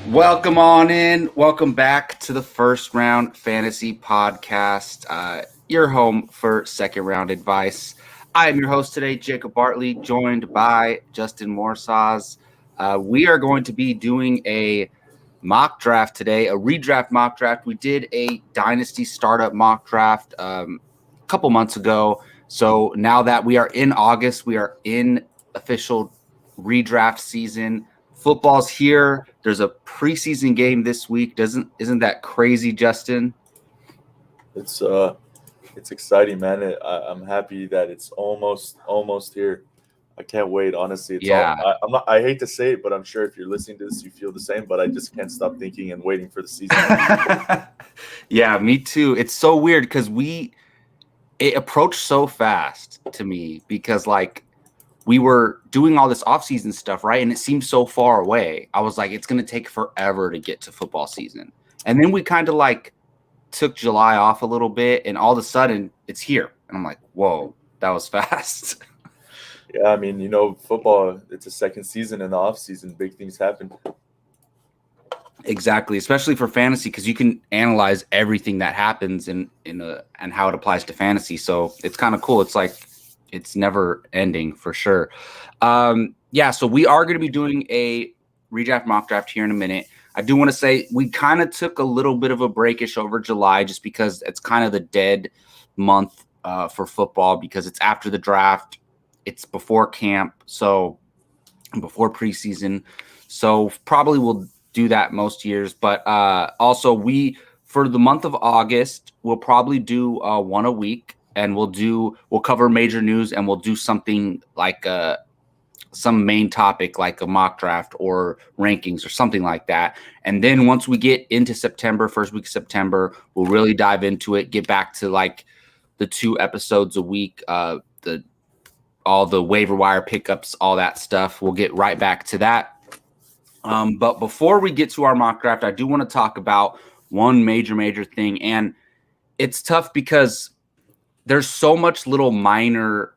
Welcome on in. Welcome back to the First Round Fantasy Podcast, your home for second round advice. I am your host today, Jacob Bartley, joined by Justin Morsaz. We are going to be doing a mock draft today, a redraft mock draft. We did a dynasty startup mock draft a couple months ago. So now that we are in August, we are in official redraft season. Football's here. There's a preseason game this week. Isn't that crazy, Justin? It's exciting, man. I'm happy that it's almost here. I can't wait. Honestly, I hate to say it, but I'm sure if you're listening to this, you feel the same. But I just can't stop thinking and waiting for the season. Yeah, me too. It's so weird because it approached so fast to me because we were doing all this offseason stuff, right? And it seemed so far away. I was like, it's going to take forever to get to football season. And then we kind of took July off a little bit, and all of a sudden it's here. And I'm like, whoa, that was fast. Yeah, I mean, football, it's a second season in the offseason. Big things happen. Exactly, especially for fantasy, because you can analyze everything that happens and how it applies to fantasy. So it's kind of cool. It's like it's never ending for sure. So we are going to be doing a redraft mock draft here in a minute. I do want to say we kind of took a little bit of a breakish over July just because it's kind of the dead month for football because it's after the draft. It's before camp, so before preseason. So probably we'll do that most years. But also for the month of August, we'll probably do one a week. And we'll cover major news and we'll do something like some main topic like a mock draft or rankings or something like that. And then once we get into September, first week of September, we'll really dive into it, get back to the 2 episodes a week, all the waiver wire pickups, all that stuff. We'll get right back to that. But before we get to our mock draft, I do want to talk about one major thing. And it's tough because there's so much little minor,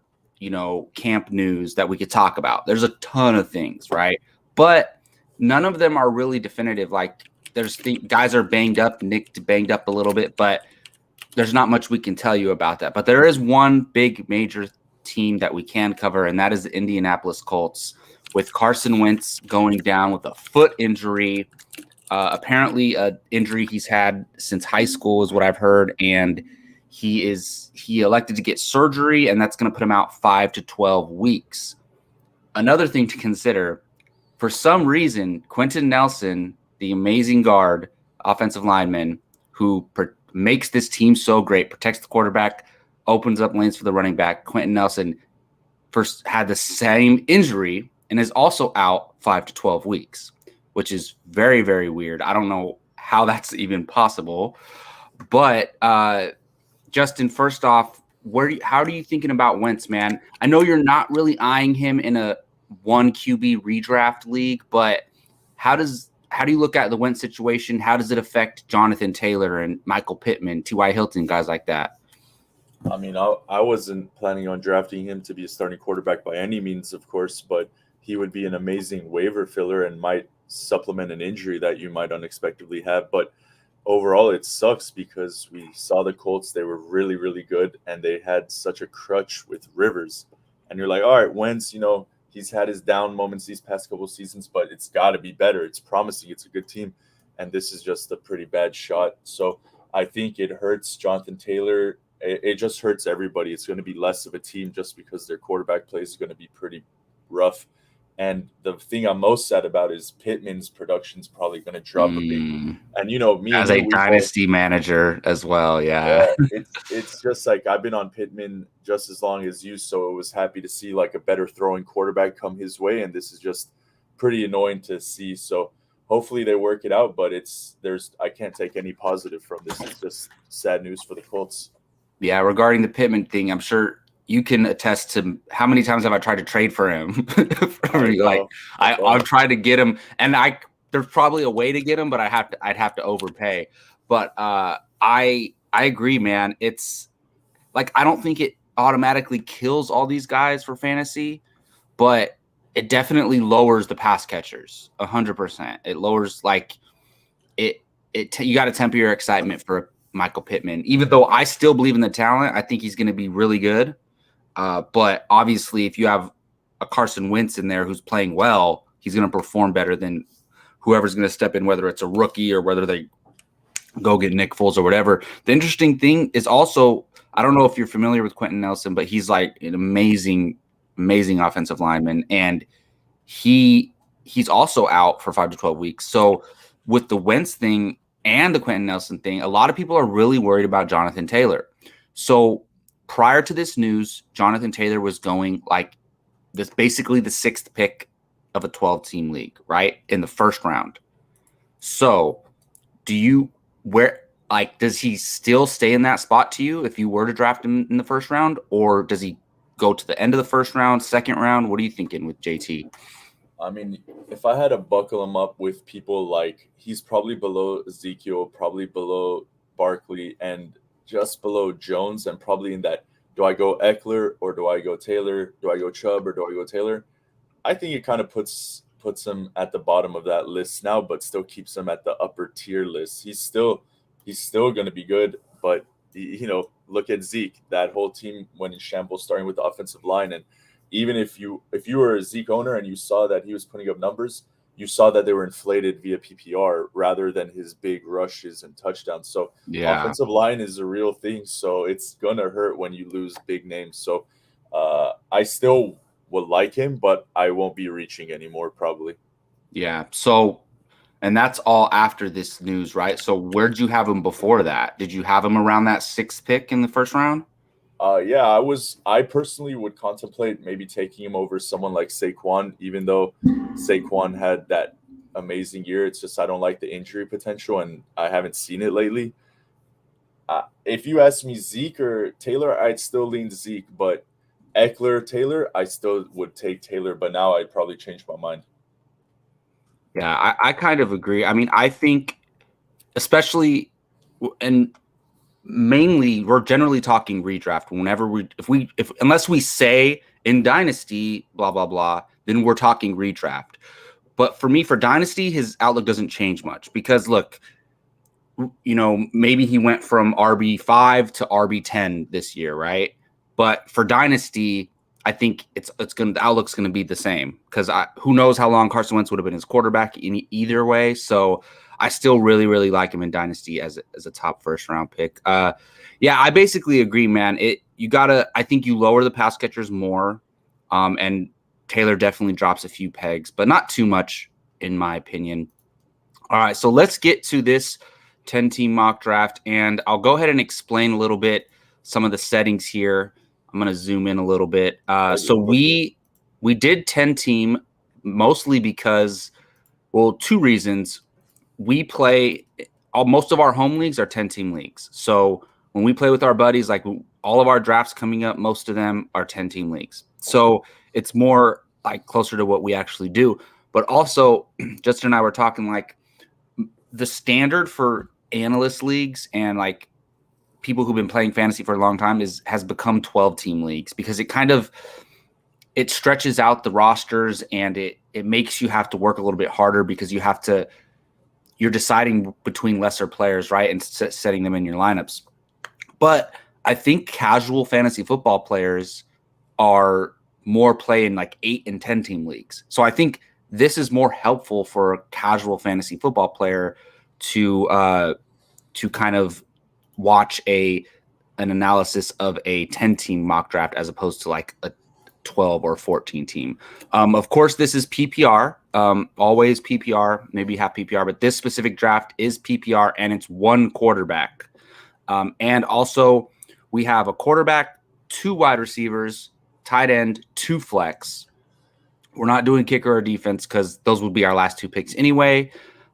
camp news that we could talk about. There's a ton of things, right? But none of them are really definitive. Guys are banged up, Nick banged up a little bit, but there's not much we can tell you about that. But there is one big major team that we can cover, and that is the Indianapolis Colts with Carson Wentz going down with a foot injury. Apparently an injury he's had since high school is what I've heard, and he elected to get surgery, and that's going to put him out 5 to 12 weeks. Another thing to consider, for some reason, Quentin Nelson, the amazing guard, offensive lineman, who makes this team so great, protects the quarterback, opens up lanes for the running back, Quentin Nelson first had the same injury and is also out 5 to 12 weeks, which is very, very weird. I don't know how that's even possible. But Justin, first off, how are you thinking about Wentz, man? I know you're not really eyeing him in a 1 QB redraft league, but how do you look at the Wentz situation? How does it affect Jonathan Taylor and Michael Pittman, T.Y. Hilton, guys like that? I mean, I wasn't planning on drafting him to be a starting quarterback by any means, of course, but he would be an amazing waiver filler and might supplement an injury that you might unexpectedly have. But overall, it sucks because we saw the Colts. They were really, really good, and they had such a crutch with Rivers. And you're like, all right, Wentz, he's had his down moments these past couple of seasons, but it's got to be better. It's promising. It's a good team. And this is just a pretty bad shot. So I think it hurts Jonathan Taylor. It just hurts everybody. It's going to be less of a team just because their quarterback play is going to be pretty rough. And the thing I'm most sad about is Pittman's production is probably going to drop a bit. And me as a dynasty manager as well, yeah. It's just like I've been on Pittman just as long as you, so I was happy to see a better throwing quarterback come his way, and this is just pretty annoying to see. So hopefully they work it out, but I can't take any positive from this. It's just sad news for the Colts. Yeah, regarding the Pittman thing, I'm sure you can attest to how many times have I tried to trade for him. I've tried to get him, and there's probably a way to get him, but I'd have to overpay. But I agree, man. It's I don't think it automatically kills all these guys for fantasy, but it definitely lowers the pass catchers 100%. It lowers like it. You got to temper your excitement for Michael Pittman. Even though I still believe in the talent, I think he's going to be really good. But obviously, if you have a Carson Wentz in there who's playing well, he's going to perform better than whoever's going to step in, whether it's a rookie or whether they go get Nick Foles or whatever. The interesting thing is also, I don't know if you're familiar with Quentin Nelson, but he's like an amazing offensive lineman, and he's also out for 5 to 12 weeks. So with the Wentz thing and the Quentin Nelson thing, a lot of people are really worried about Jonathan Taylor. So prior to this news, Jonathan Taylor was going like this, basically the 6th pick of a 12-team league, right? In the first round. So does he still stay in that spot to you if you were to draft him in the first round, or does he go to the end of the first round, second round? What are you thinking with JT? I mean, if I had to buckle him up with people like, he's probably below Ezekiel, probably below Barkley, and just below Jones, and probably in that, do I go Eckler or do I go Taylor? Do I go Chubb or do I go Taylor? I think it kind of puts him at the bottom of that list now, but still keeps him at the upper tier list. He's still going to be good, but look at Zeke. That whole team went in shambles, starting with the offensive line. And even if you were a Zeke owner and you saw that he was putting up numbers, you saw that they were inflated via PPR rather than his big rushes and touchdowns. So offensive line is a real thing. So it's gonna hurt when you lose big names. So I still would like him, but I won't be reaching anymore probably. Yeah. So, and that's all after this news, right? So where'd you have him before that? Did you have him around that 6th pick in the first round? Yeah, I personally would contemplate maybe taking him over someone like Saquon, even though Saquon had that amazing year. It's just I don't like the injury potential, and I haven't seen it lately. If you ask me Zeke or Taylor, I'd still lean Zeke, but Eckler, Taylor, I still would take Taylor, but now I'd probably change my mind. Yeah, I kind of agree. I mean, I think especially and mainly we're generally talking redraft whenever if unless we say in dynasty blah blah blah, then we're talking redraft. But for me, for dynasty, his outlook doesn't change much because look, maybe he went from RB5 to RB10 this year, right? But for dynasty, I think the outlook's gonna be the same because who knows how long Carson Wentz would have been his quarterback in either way. So I still really, really like him in dynasty as a top first round pick. Yeah, I basically agree, man. I think you lower the pass catchers more, and Taylor definitely drops a few pegs, but not too much in my opinion. All right, so let's get to this 10-team mock draft, and I'll go ahead and explain a little bit some of the settings here. I'm going to zoom in a little bit. So we did 10-team mostly because, well, 2 reasons. We play most of our home leagues are 10-team leagues. So when we play with our buddies, like all of our drafts coming up, most of them are 10-team leagues. So it's more like closer to what we actually do. But also, Justin and I were talking like the standard for analyst leagues and like people who've been playing fantasy for a long time has become 12-team leagues because it stretches out the rosters and it makes you have to work a little bit harder because you're deciding between lesser players, right? And setting them in your lineups. But I think casual fantasy football players are more playing like 8 and 10-team leagues. So I think this is more helpful for a casual fantasy football player to kind of watch an analysis of a 10-team mock draft as opposed to like a 12 or 14 team. Of course, this is PPR, always PPR, maybe half PPR, but this specific draft is PPR and it's 1 quarterback. And also we have a quarterback, 2 wide receivers, tight end, 2 flex. We're not doing kicker or defense because those would be our last 2 picks anyway.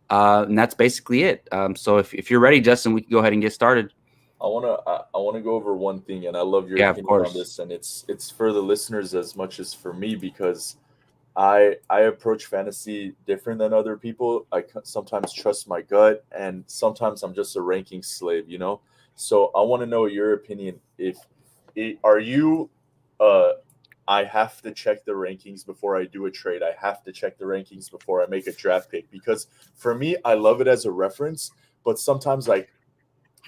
And that's basically it. So if you're ready, Justin, we can go ahead and get started. I wanna go over one thing, and I love your opinion on this, and it's for the listeners as much as for me because I approach fantasy different than other people. I sometimes trust my gut, and sometimes I'm just a ranking slave, So I want to know your opinion. Are you I have to check the rankings before I do a trade. I have to check the rankings before I make a draft pick, because for me, I love it as a reference, but sometimes, like,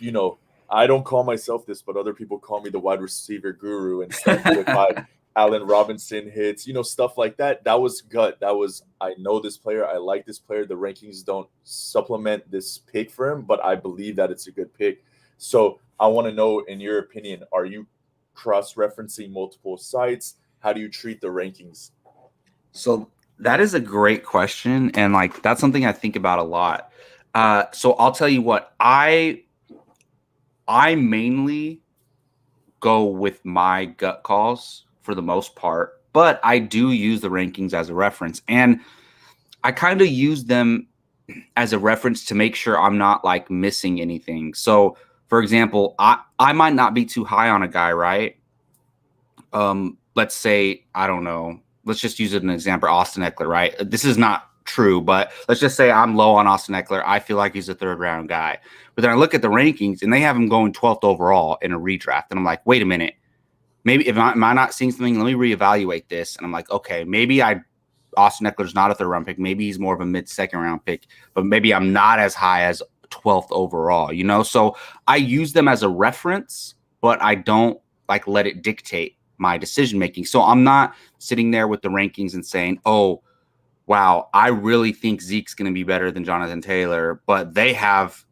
you know, I don't call myself this, but other people call me the wide receiver guru and stuff. So if Allen Robinson hits, stuff like that, that was gut. That was, I know this player. I like this player. The rankings don't supplement this pick for him, but I believe that it's a good pick. So I want to know, in your opinion, are you cross-referencing multiple sites? How do you treat the rankings? So that is a great question, and like that's something I think about a lot. So I'll tell you what, I mainly go with my gut calls for the most part, but I do use the rankings as a reference, and I kind of use them as a reference to make sure I'm not like missing anything. So, for example, I might not be too high on a guy, right? Let's say, I don't know. Let's just use it as an example, Austin Eckler, right? This is not true, but let's just say I'm low on Austin Eckler. I feel like he's a third round guy. But then I look at the rankings and they have him going 12th overall in a redraft. And I'm like, wait a minute. Maybe am I not seeing something? Let me reevaluate this. And I'm like, okay, maybe Austin Eckler's not a third round pick. Maybe he's more of a mid second round pick, but maybe I'm not as high as 12th overall, So I use them as a reference, but I don't like let it dictate my decision making. So I'm not sitting there with the rankings and saying, oh, wow, I really think Zeke's going to be better than Jonathan Taylor, but they have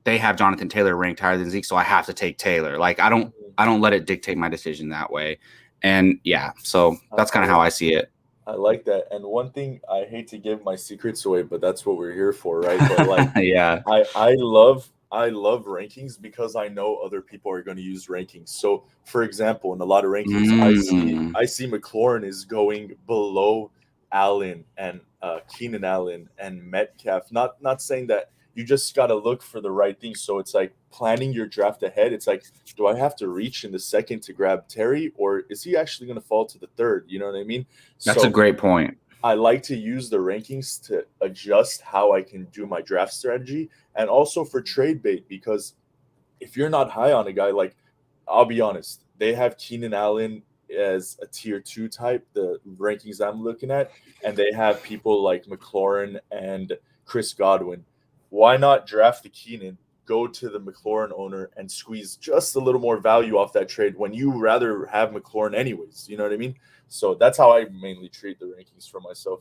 Jonathan Taylor ranked higher than Zeke, so I have to take Taylor. Like I don't let it dictate my decision that way. And yeah, so that's kind of how I see it. I like that. And one thing, I hate to give my secrets away, but that's what we're here for, right? But like, yeah. I love rankings because I know other people are going to use rankings. So, for example, in a lot of rankings, I see McLaurin is going below Allen and Keenan Allen and Metcalf. Not saying that, you just got to look for the right thing. So it's like planning your draft ahead. It's like, do I have to reach in the second to grab Terry, or is he actually going to fall to the third? You know what I mean? That's a great point. I like to use the rankings to adjust how I can do my draft strategy, and also for trade bait, because if you're not high on a guy, like, I'll be honest, they have Keenan Allen as a tier 2 type, the rankings I'm looking at, and they have people like McLaurin and Chris Godwin. Why not draft the Keenan, go to the McLaurin owner, and squeeze just a little more value off that trade when you rather have McLaurin anyways? You know what I mean? So that's how I mainly treat the rankings for myself.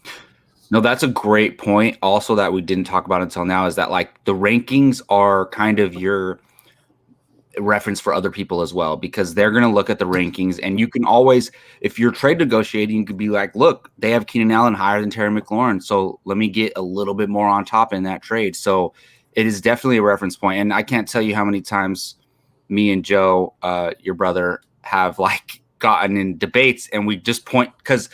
No, that's a great point. Also, that we didn't talk about until now is that like the rankings are kind of your reference for other people as well, because they're going to look at the rankings, and you can always, if you're trade negotiating, you could be like, look, they have Keenan Allen higher than Terry McLaurin, so let me get a little bit more on top in that trade. So it is definitely a reference point. And I can't tell you how many times me and Joe, your brother, have like gotten in debates, and we just point, because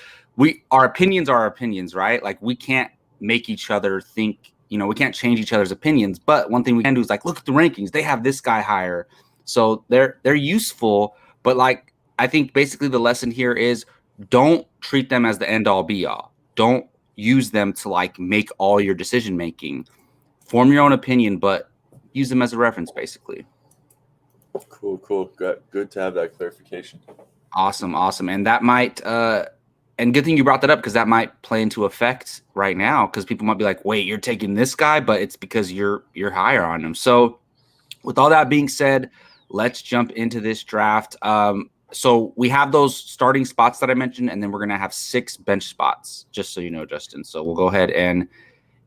our opinions are our opinions, right? Like we can't make each other think, we can't change each other's opinions. But one thing we can do is like, look at the rankings. They have this guy higher. So they're useful, but like I think basically the lesson here is don't treat them as the end all be all. Don't use them to like make all your decision making. Form your own opinion, but use them as a reference basically. Cool. Good to have that clarification. Awesome. And that might and good thing you brought that up, because that might play into effect right now, because people might be like, wait, you're taking this guy, but it's because you're higher on him. So with all that being said, let's jump into this draft. So we have those starting spots that I mentioned, and then we're going to have 6 bench spots, just so you know, Justin. So we'll go ahead and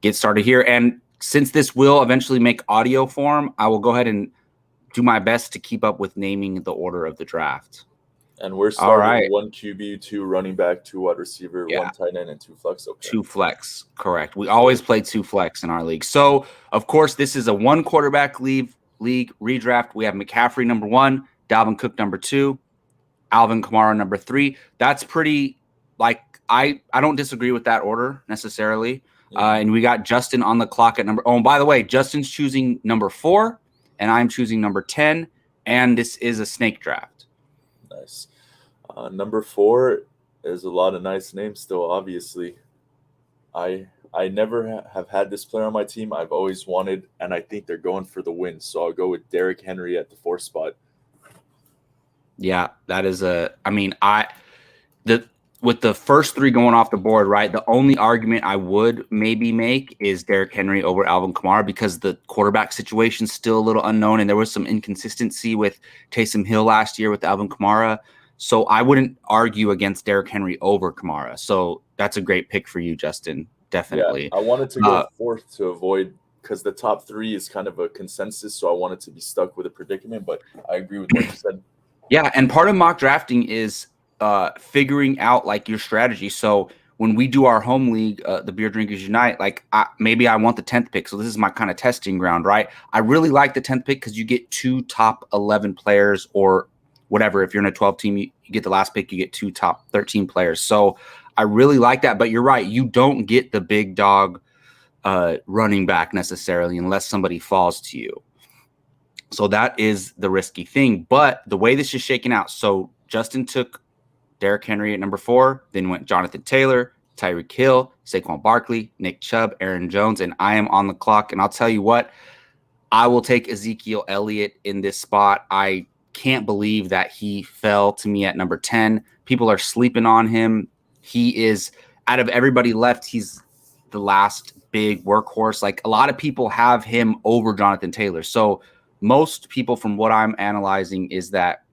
get started here. And since this will eventually make audio form, I will go ahead and do my best to keep up with naming the order of the draft. And we're starting 1 QB, 2 running back, 2 wide receiver, 1 tight end, and 2 flex. Okay. 2 flex, correct. We always play 2 flex in our league. So, of course, this is a 1 quarterback league redraft. We have McCaffrey number 1, Dalvin Cook number 2, Alvin Kamara number 3. That's pretty, like, I don't disagree with that order necessarily. And we got Justin on the clock at number. Oh, and by the way, Justin's choosing number 4, and I'm choosing number 10. And this is a snake draft. Nice. Number 4 is a lot of nice names still, obviously. I never have had this player on my team. I've always wanted, and I think they're going for the win. So I'll go with Derrick Henry at the 4th spot. Yeah, that is with the first three going off the board, right? The only argument I would maybe make is Derrick Henry over Alvin Kamara because the quarterback situation is still a little unknown, and there was some inconsistency with Taysom Hill last year with Alvin Kamara. So I wouldn't argue against Derrick Henry over Kamara. So that's a great pick for you, Justin. Yeah, Definitely. I wanted to go fourth to avoid because the top three is kind of a consensus, so I wanted to be stuck with a predicament. But I agree with what you said. Yeah, and part of mock drafting is figuring out like your strategy. So when we do our home league, the Beer Drinkers Unite, like maybe I want the 10th pick. So this is my kind of testing ground, right? I really like the 10th pick because you get 2 top 11 players or whatever. If you're in a 12 team, you get the last pick, you get 2 top 13 players. So I really like that. But you're right. You don't get the big dog running back necessarily unless somebody falls to you. So that is the risky thing. But the way this is shaking out, so Justin took Derrick Henry at number 4, then went Jonathan Taylor, Tyreek Hill, Saquon Barkley, Nick Chubb, Aaron Jones, and I am on the clock. And I'll tell you what, I will take Ezekiel Elliott in this spot. I can't believe that he fell to me at number 10. People are sleeping on him. He is, out of everybody left, he's the last big workhorse. Like a lot of people have him over Jonathan Taylor. So most people, from what I'm analyzing, is that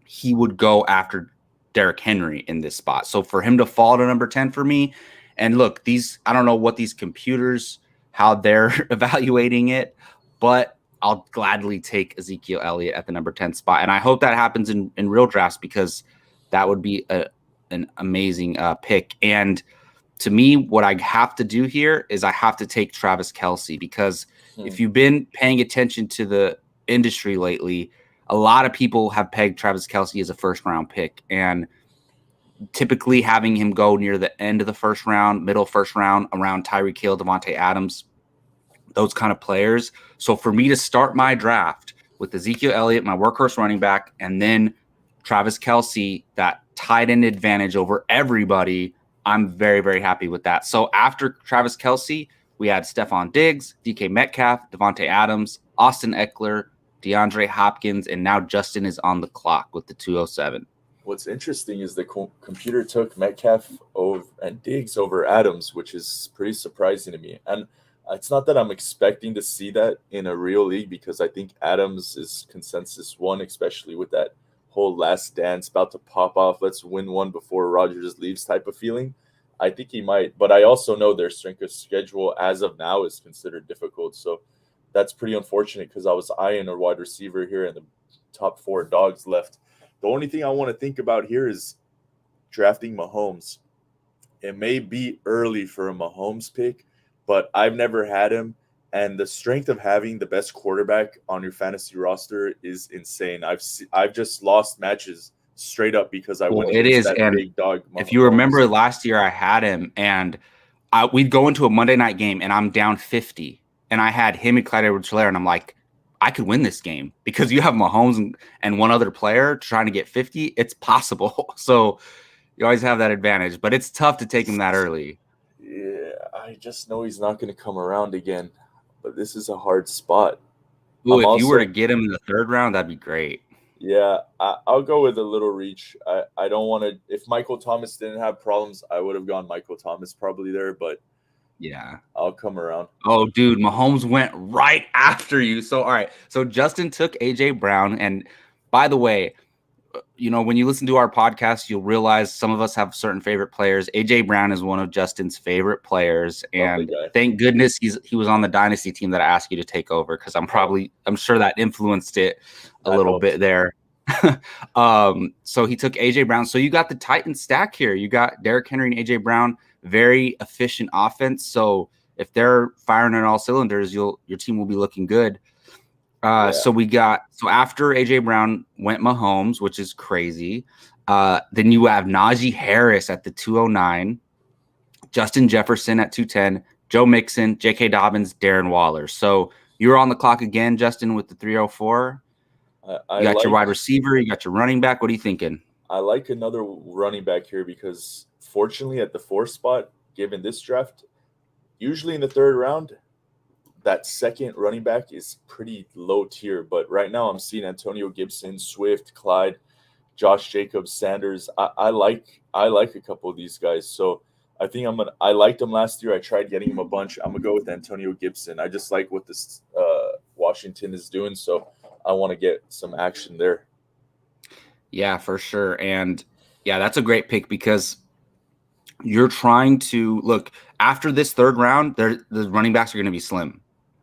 he would go after Derrick Henry in this spot. So for him to fall to number 10 for me, and look, I don't know what these computers, how they're evaluating it, but I'll gladly take Ezekiel Elliott at the number 10 spot. And I hope that happens in real drafts because that would be an amazing pick. And to me, what I have to do here is I have to take Travis Kelce because if you've been paying attention to the industry lately, a lot of people have pegged Travis Kelce as a first-round pick. And typically having him go near the end of the first round, middle first round, around Tyreek Hill, Devontae Adams, those kind of players. So for me to start my draft with Ezekiel Elliott, my workhorse running back, and then Travis Kelce, that tight end advantage over everybody, I'm very, very happy with that. So after Travis Kelce, we had Stephon Diggs, DK Metcalf, Devontae Adams, Austin Eckler, DeAndre Hopkins, and now Justin is on the clock with the 207. What's interesting is the computer took Metcalf and Diggs over Adams, which is pretty surprising to me. And it's not that I'm expecting to see that in a real league because I think Adams is consensus 1, especially with that whole last dance about to pop off. Let's win one before Rodgers leaves type of feeling. I think he might, but I also know their strength of schedule as of now is considered difficult. So that's pretty unfortunate because I was eyeing a wide receiver here and the top 4 dogs left. The only thing I want to think about here is drafting Mahomes. It may be early for a Mahomes pick, but I've never had him. And the strength of having the best quarterback on your fantasy roster is insane. I've just lost matches straight up because I went against that big dog. If you remember last year, I had him, and we'd go into a Monday night game, and I'm down 50, and I had him and Clyde Edwards-Helaire, and I'm like, I could win this game because you have Mahomes and one other player trying to get 50. It's possible. So you always have that advantage, but it's tough to take him that early. Yeah, I just know he's not going to come around again. But this is a hard spot. Ooh, if you were to get him in the 3rd round, that'd be great. Yeah, I'll go with a little reach. I don't want to – if Michael Thomas didn't have problems, I would have gone Michael Thomas probably there, but yeah, I'll come around. Oh, dude, Mahomes went right after you. So, all right. So Justin took A.J. Brown. And by the way, you know, when you listen to our podcast, you'll realize some of us have certain favorite players. A.J. Brown is one of Justin's favorite players. And thank goodness he was on the dynasty team that I asked you to take over because I'm sure that influenced it a little bit there. So he took A.J. Brown. So you got the Titans stack here. You got Derrick Henry and A.J. Brown, very efficient offense. So if they're firing on all cylinders, your team will be looking good. So after A.J. Brown went Mahomes, which is crazy. Then you have Najee Harris at the 209, Justin Jefferson at 210, Joe Mixon, J.K. Dobbins, Darren Waller. So you're on the clock again, Justin, with the 304. You got your wide receiver, you got your running back. What are you thinking? I like another running back here because fortunately at the 4th spot, given this draft, usually in the 3rd round, that second running back is pretty low tier. But right now I'm seeing Antonio Gibson, Swift, Clyde, Josh Jacobs, Sanders. I like a couple of these guys. So I think I liked him last year. I tried getting him a bunch. I'm gonna go with Antonio Gibson. I just like what this Washington is doing, so I want to get some action there. Yeah, for sure. And yeah, that's a great pick because you're trying to look after this third round, the running backs are going to be slim.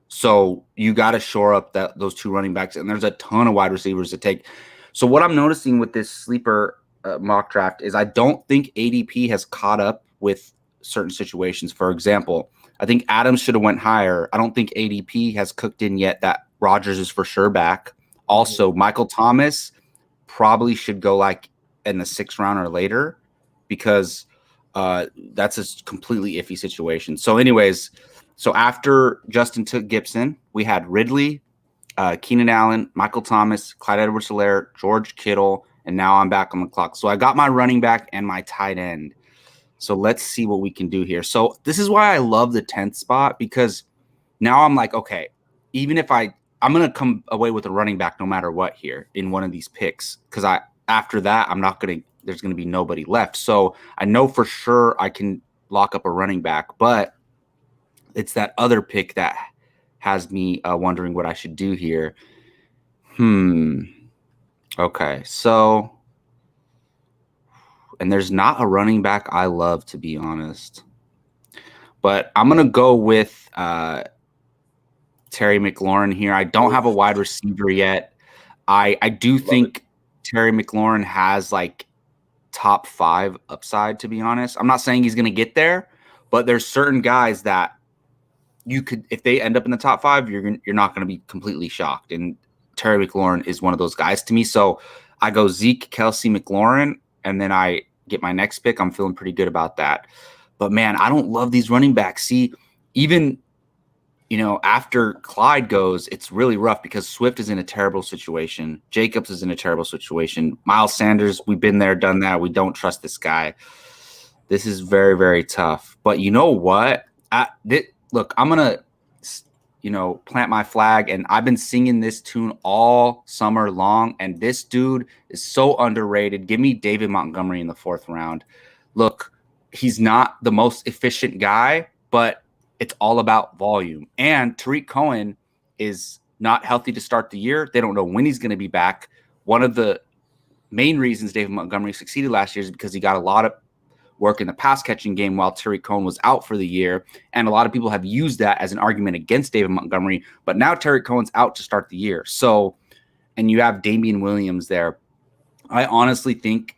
So you got to shore up those two running backs, and there's a ton of wide receivers to take. So what I'm noticing with this sleeper mock draft is I don't think ADP has caught up with certain situations. For example, I think Adams should have went higher. I don't think ADP has cooked in yet that Rodgers is for sure back. Also, Michael Thomas probably should go like in the 6th round or later because that's a completely iffy situation. So anyways, so after Justin took Gibson, we had Ridley, Keenan Allen, Michael Thomas, Clyde Edwards-Helaire, George Kittle, and now I'm back on the clock. So I got my running back and my tight end. So let's see what we can do here. So this is why I love the 10th spot, because now I'm like, okay, even if I'm going to come away with a running back no matter what here in one of these picks, because after that, there's going to be nobody left. So I know for sure I can lock up a running back, but it's that other pick that has me wondering what I should do here. Okay, so, and there's not a running back I love, to be honest, but I'm going to go with Terry McLaurin here. I don't have a wide receiver yet. I do think Terry McLaurin has like top 5 upside, to be honest. I'm not saying he's going to get there, but there's certain guys that you could, if they end up in the top 5, you're not going to be completely shocked. And Terry McLaurin is one of those guys to me. So I go Zeke, Kelsey, McLaurin, and then I get my next pick. I'm feeling pretty good about that. But man, I don't love these running backs. See, even, after Clyde goes, it's really rough because Swift is in a terrible situation. Jacobs is in a terrible situation. Miles Sanders, we've been there, done that. We don't trust this guy. This is very, very tough. But you know what? Look, I'm going to, plant my flag, and I've been singing this tune all summer long, and this dude is so underrated. Give me David Montgomery in the 4th round. Look, he's not the most efficient guy, but it's all about volume. And Tariq Cohen is not healthy to start the year. They don't know when he's going to be back. One of the main reasons David Montgomery succeeded last year is because he got a lot of work in the pass catching game while Tariq Cohen was out for the year. And a lot of people have used that as an argument against David Montgomery. But now Tariq Cohen's out to start the year. So, and you have Damian Williams there. I honestly think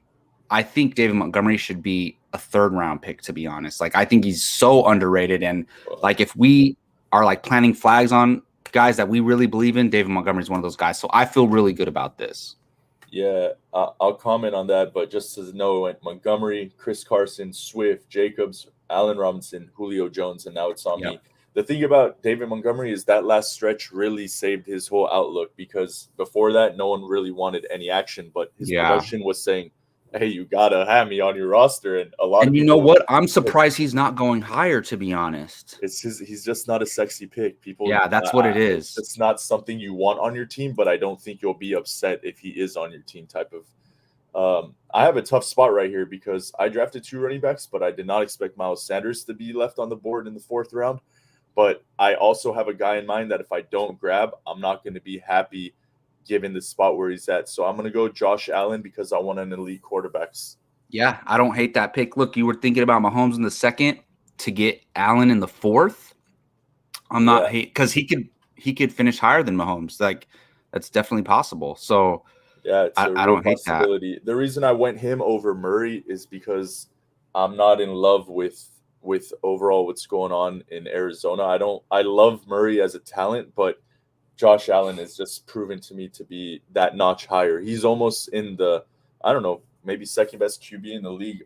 David Montgomery should be a 3rd round pick, to be honest. Like, I think he's so underrated. And like, if we are like planting flags on guys that we really believe in, David Montgomery is one of those guys. So I feel really good about this. Yeah, I'll comment on that, but just as know, Montgomery, Chris Carson, Swift, Jacobs, Allen Robinson, Julio Jones, and now it's on me. The thing about David Montgomery is that last stretch really saved his whole outlook, because before that, no one really wanted any action, but his production was saying, hey, you gotta have me on your roster, and a lot of people, you know what? I'm surprised he's not going higher, to be honest. He's just not a sexy pick. People, that's what it is. It's not something you want on your team, but I don't think you'll be upset if he is on your team. Type of. I have a tough spot right here because I drafted 2 running backs, but I did not expect Miles Sanders to be left on the board in the 4th round. But I also have a guy in mind that if I don't grab, I'm not going to be happy given the spot where he's at. So I'm going to go Josh Allen because I want an elite quarterbacks. Yeah, I don't hate that pick. Look, you were thinking about Mahomes in the 2nd to get Allen in the 4th. I'm not hate because he could finish higher than Mahomes. Like, that's definitely possible. So yeah, it's I don't hate that. The reason I went him over Murray is because I'm not in love with overall what's going on in Arizona. I love Murray as a talent, but Josh Allen is just proven to me to be that notch higher. He's almost in the, I don't know, maybe 2nd best QB in the league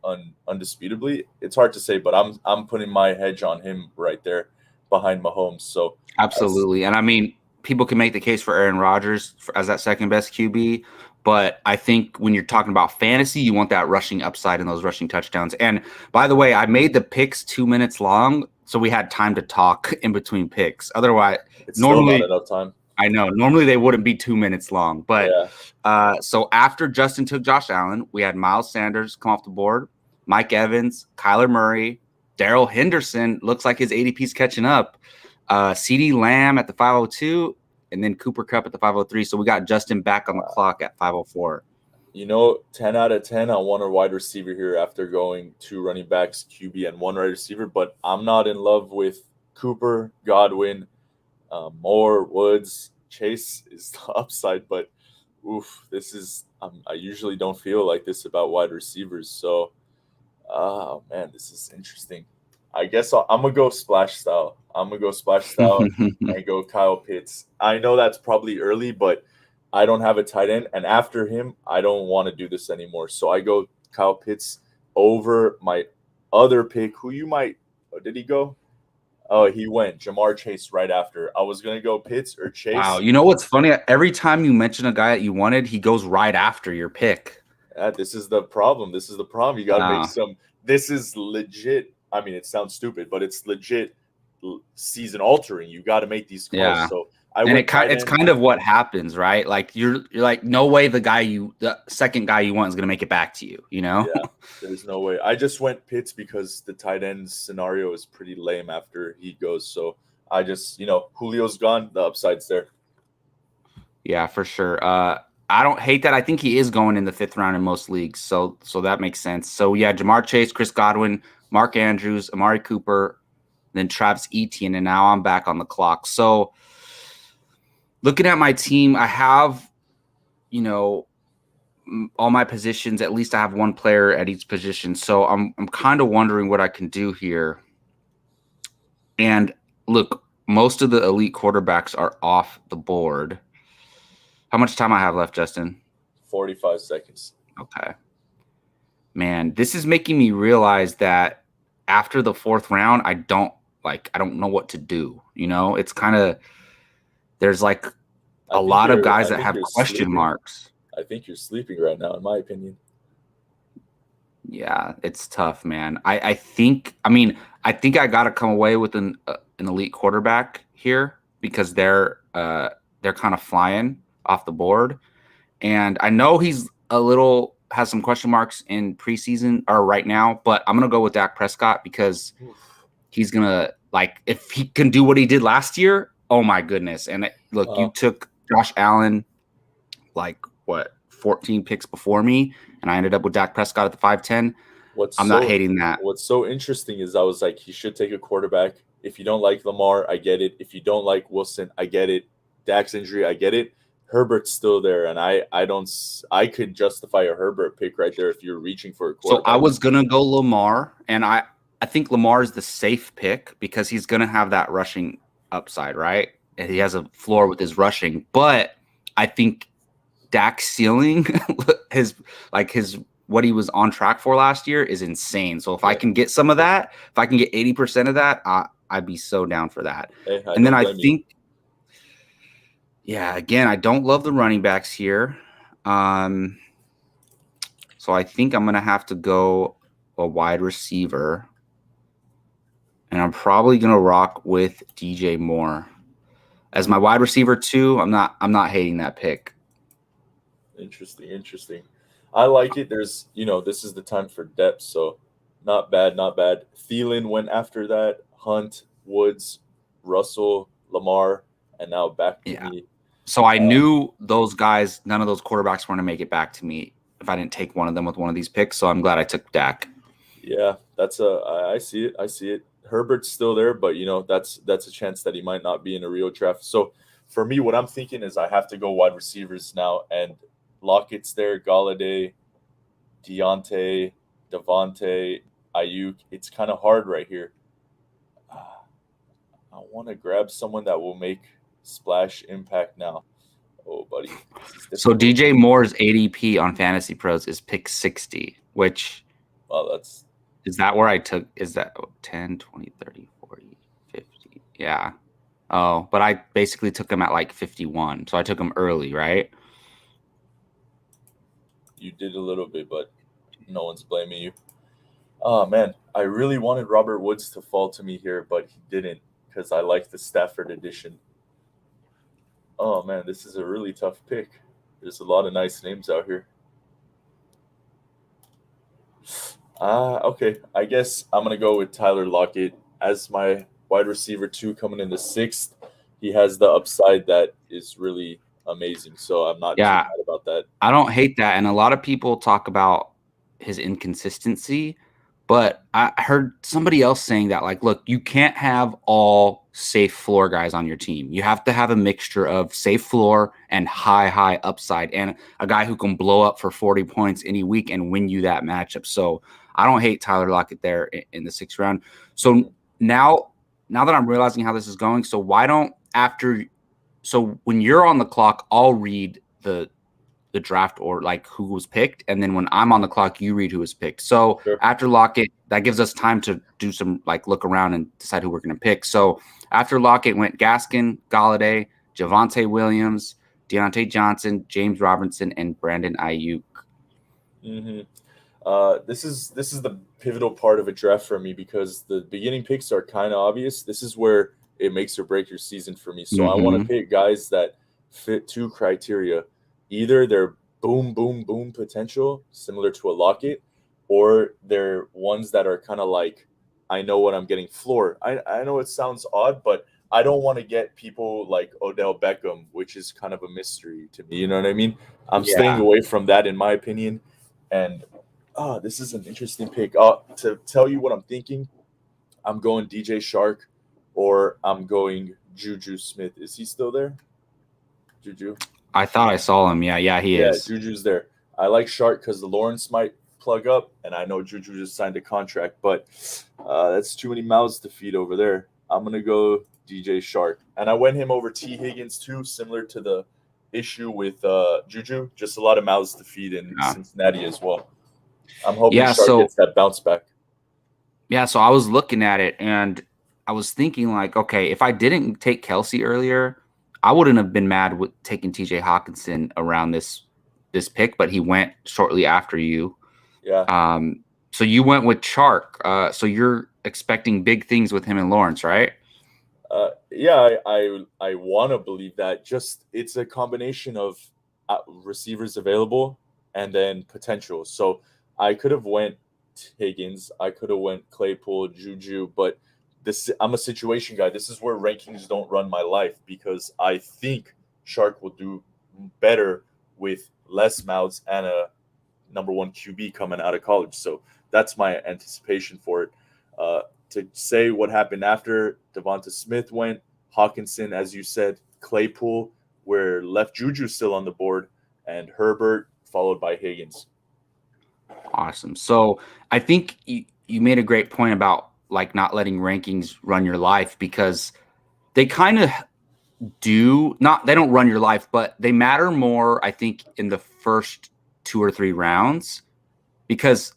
undisputably. It's hard to say, but I'm putting my hedge on him right there behind Mahomes. So absolutely. And I mean, people can make the case for Aaron Rodgers as that 2nd best QB, but I think when you're talking about fantasy, you want that rushing upside and those rushing touchdowns. And by the way, I made the picks 2 minutes long, so we had time to talk in between picks. Otherwise, it's normally still not enough time. I know. Normally they wouldn't be 2 minutes long, but Yeah. so after Justin took Josh Allen, we had Miles Sanders come off the board, Mike Evans, Kyler Murray, Darrell Henderson. Looks like his ADP's catching up. CD Lamb at the 502, and then Cooper Kupp at the 503. So we got Justin back on the clock at 504. 10 out of 10 on one wide receiver here after going 2 running backs, QB, and 1 wide receiver. But I'm not in love with Cooper, Godwin, Moore, Woods. Chase is the upside, but oof, this is I usually don't feel like this about wide receivers. So, oh man, this is interesting. I guess I'm gonna go splash style. And go Kyle Pitts. I know that's probably early, but I don't have a tight end, and after him, I don't want to do this anymore. So I go Kyle Pitts over my other pick. Who you might? Oh, did he go? Oh, he went Jamar Chase right after. I was gonna go Pitts or Chase. Wow. You know what's funny? Every time you mention a guy that you wanted, he goes right after your pick. This is the problem. You got to make some. This is legit. I mean, it sounds stupid, but it's legit season altering. You got to make these calls. Yeah. So it's kind of what happens, right? Like you're like, no way the second guy you want is going to make it back to you, you know? Yeah, there's no way. I just went Pitts because the tight end scenario is pretty lame after he goes. So I just, Julio's gone. The upside's there. Yeah, for sure. I don't hate that. I think he is going in the 5th round in most leagues. So that makes sense. So yeah, Jamar Chase, Chris Godwin, Mark Andrews, Amari Cooper, then Travis Etienne, and now I'm back on the clock. So looking at my team, I have, all my positions. At least I have one player at each position. So I'm kind of wondering what I can do here. And look, most of the elite quarterbacks are off the board. How much time I have left, Justin? 45 seconds. Okay. Man, this is making me realize that after the 4th round, I don't know what to do. It's kind of, there's like a lot of guys that have question marks. I think you're sleeping right now, in my opinion. Yeah, it's tough, man. I think I got to come away with an elite quarterback here because they're kind of flying off the board. And I know he's has some question marks in preseason or right now, but I'm going to go with Dak Prescott because he's going to, if he can do what he did last year, oh my goodness. And look, you took Josh Allen, 14 picks before me, and I ended up with Dak Prescott at the 5'10". I'm not hating that. What's so interesting is I was like, he should take a quarterback. If you don't like Lamar, I get it. If you don't like Wilson, I get it. Dak's injury, I get it. Herbert's still there, and I could justify a Herbert pick right there if you're reaching for a quarterback. So I was gonna go Lamar, and I think Lamar is the safe pick because he's gonna have that rushing upside, right? And he has a floor with his rushing, but I think Dak's ceiling, his what he was on track for last year is insane. So if I can get some of that, if I can get 80% of that, I'd be so down for that. Hey, and then I think. Yeah, again, I don't love the running backs here. So I think I'm going to have to go a wide receiver. And I'm probably going to rock with DJ Moore. As my wide receiver 2, I'm not hating that pick. Interesting. I like it. There's, this is the time for depth, so not bad. Thielen went after that. Hunt, Woods, Russell, Lamar, and now back to me. So I knew those guys, none of those quarterbacks were going to make it back to me if I didn't take one of them with one of these picks. So I'm glad I took Dak. Yeah, I see it. Herbert's still there, but that's a chance that he might not be in a real draft. So for me, what I'm thinking is I have to go wide receivers now, and Lockett's there, Galladay, Deontay, Devontae, Ayuk. It's kind of hard right here. I want to grab someone that will make splash impact now. Oh, buddy. So DJ Moore's ADP on Fantasy Pros is pick 60, which is that where I took, is that 10, 20, 30, 40, 50? Yeah. Oh, but I basically took him at 51. So I took him early, right? You did a little bit, but no one's blaming you. Oh, man. I really wanted Robert Woods to fall to me here, but he didn't because I like the Stafford edition. Oh man, this is a really tough pick. There's a lot of nice names out here. Okay. I guess I'm gonna go with Tyler Lockett as my wide receiver two coming in the sixth. He has the upside that is really amazing. So I'm not too Yeah, mad about that. I don't hate that. And a lot of people talk about his inconsistency, but I heard somebody else saying that, like, look, you can't have all safe floor guys on your team. You have to have a mixture of safe floor and high upside, and a guy who can blow up for 40 points any week and win you that matchup. So I don't hate Tyler Lockett there in the sixth round. So now that I'm realizing how this is going, so why don't so when you're on the clock, I'll read the draft or like who was picked, and then when I'm on the clock, you read who was picked. So Sure. after Lockett, that gives us time to do some like look around and decide who we're going to pick. So after Lockett went Gaskin, Galladay, Javonte Williams, Deontay Johnson, James Robinson, and Brandon Ayuk. hmm this is the pivotal part of a draft for me because the beginning picks are kind of obvious. This is where it makes or break your season for me. So I want to Mm-hmm. pick guys that fit two criteria: either they're boom, boom, boom potential, similar to a Lockett, or they're ones that are kind of like, I know what I'm getting floor. I know it sounds odd, but I don't want to get people like Odell Beckham, which is kind of a mystery to me. You know what I mean? I'm staying Yeah. away from that, in my opinion. And this is an interesting pick. To tell you what I'm thinking, I'm going DJ Shark or I'm going Juju Smith. Is he still there? Juju? I thought I saw him. Yeah, he Yeah, is. Juju's there. I like Shark because the Lawrence might plug up, and I know Juju just signed a contract, but that's too many mouths to feed over there. I'm going to go DJ Shark. And I went him over T. Higgins too, similar to the issue with Juju. Just a lot of mouths to feed in Yeah. Cincinnati as well. I'm hoping Yeah. Shark So gets that bounce back. I was looking at it and I was thinking like, okay, if I didn't take Kelsey earlier, I wouldn't have been mad with taking TJ Hawkinson around this pick, but he went shortly after you. Yeah. So you went with Chark. So you're expecting big things with him and Lawrence, right? Yeah, I want to believe that. Just it's a combination of receivers available and then potential. So I could have went Higgins, I could have went Claypool, Juju, but this I'm a situation guy. This is where rankings don't run my life because I think Shark will do better with less mouths and a number one QB coming out of college. So that's my anticipation for it. To say what happened after Devonta Smith went, Hawkinson, as you said, Claypool, where left Juju still on the board, and Herbert, followed by Higgins. Awesome. So I think you made a great point about like not letting rankings run your life because they kind of they don't run your life, but they matter more, I think, in the first 2 or 3 rounds because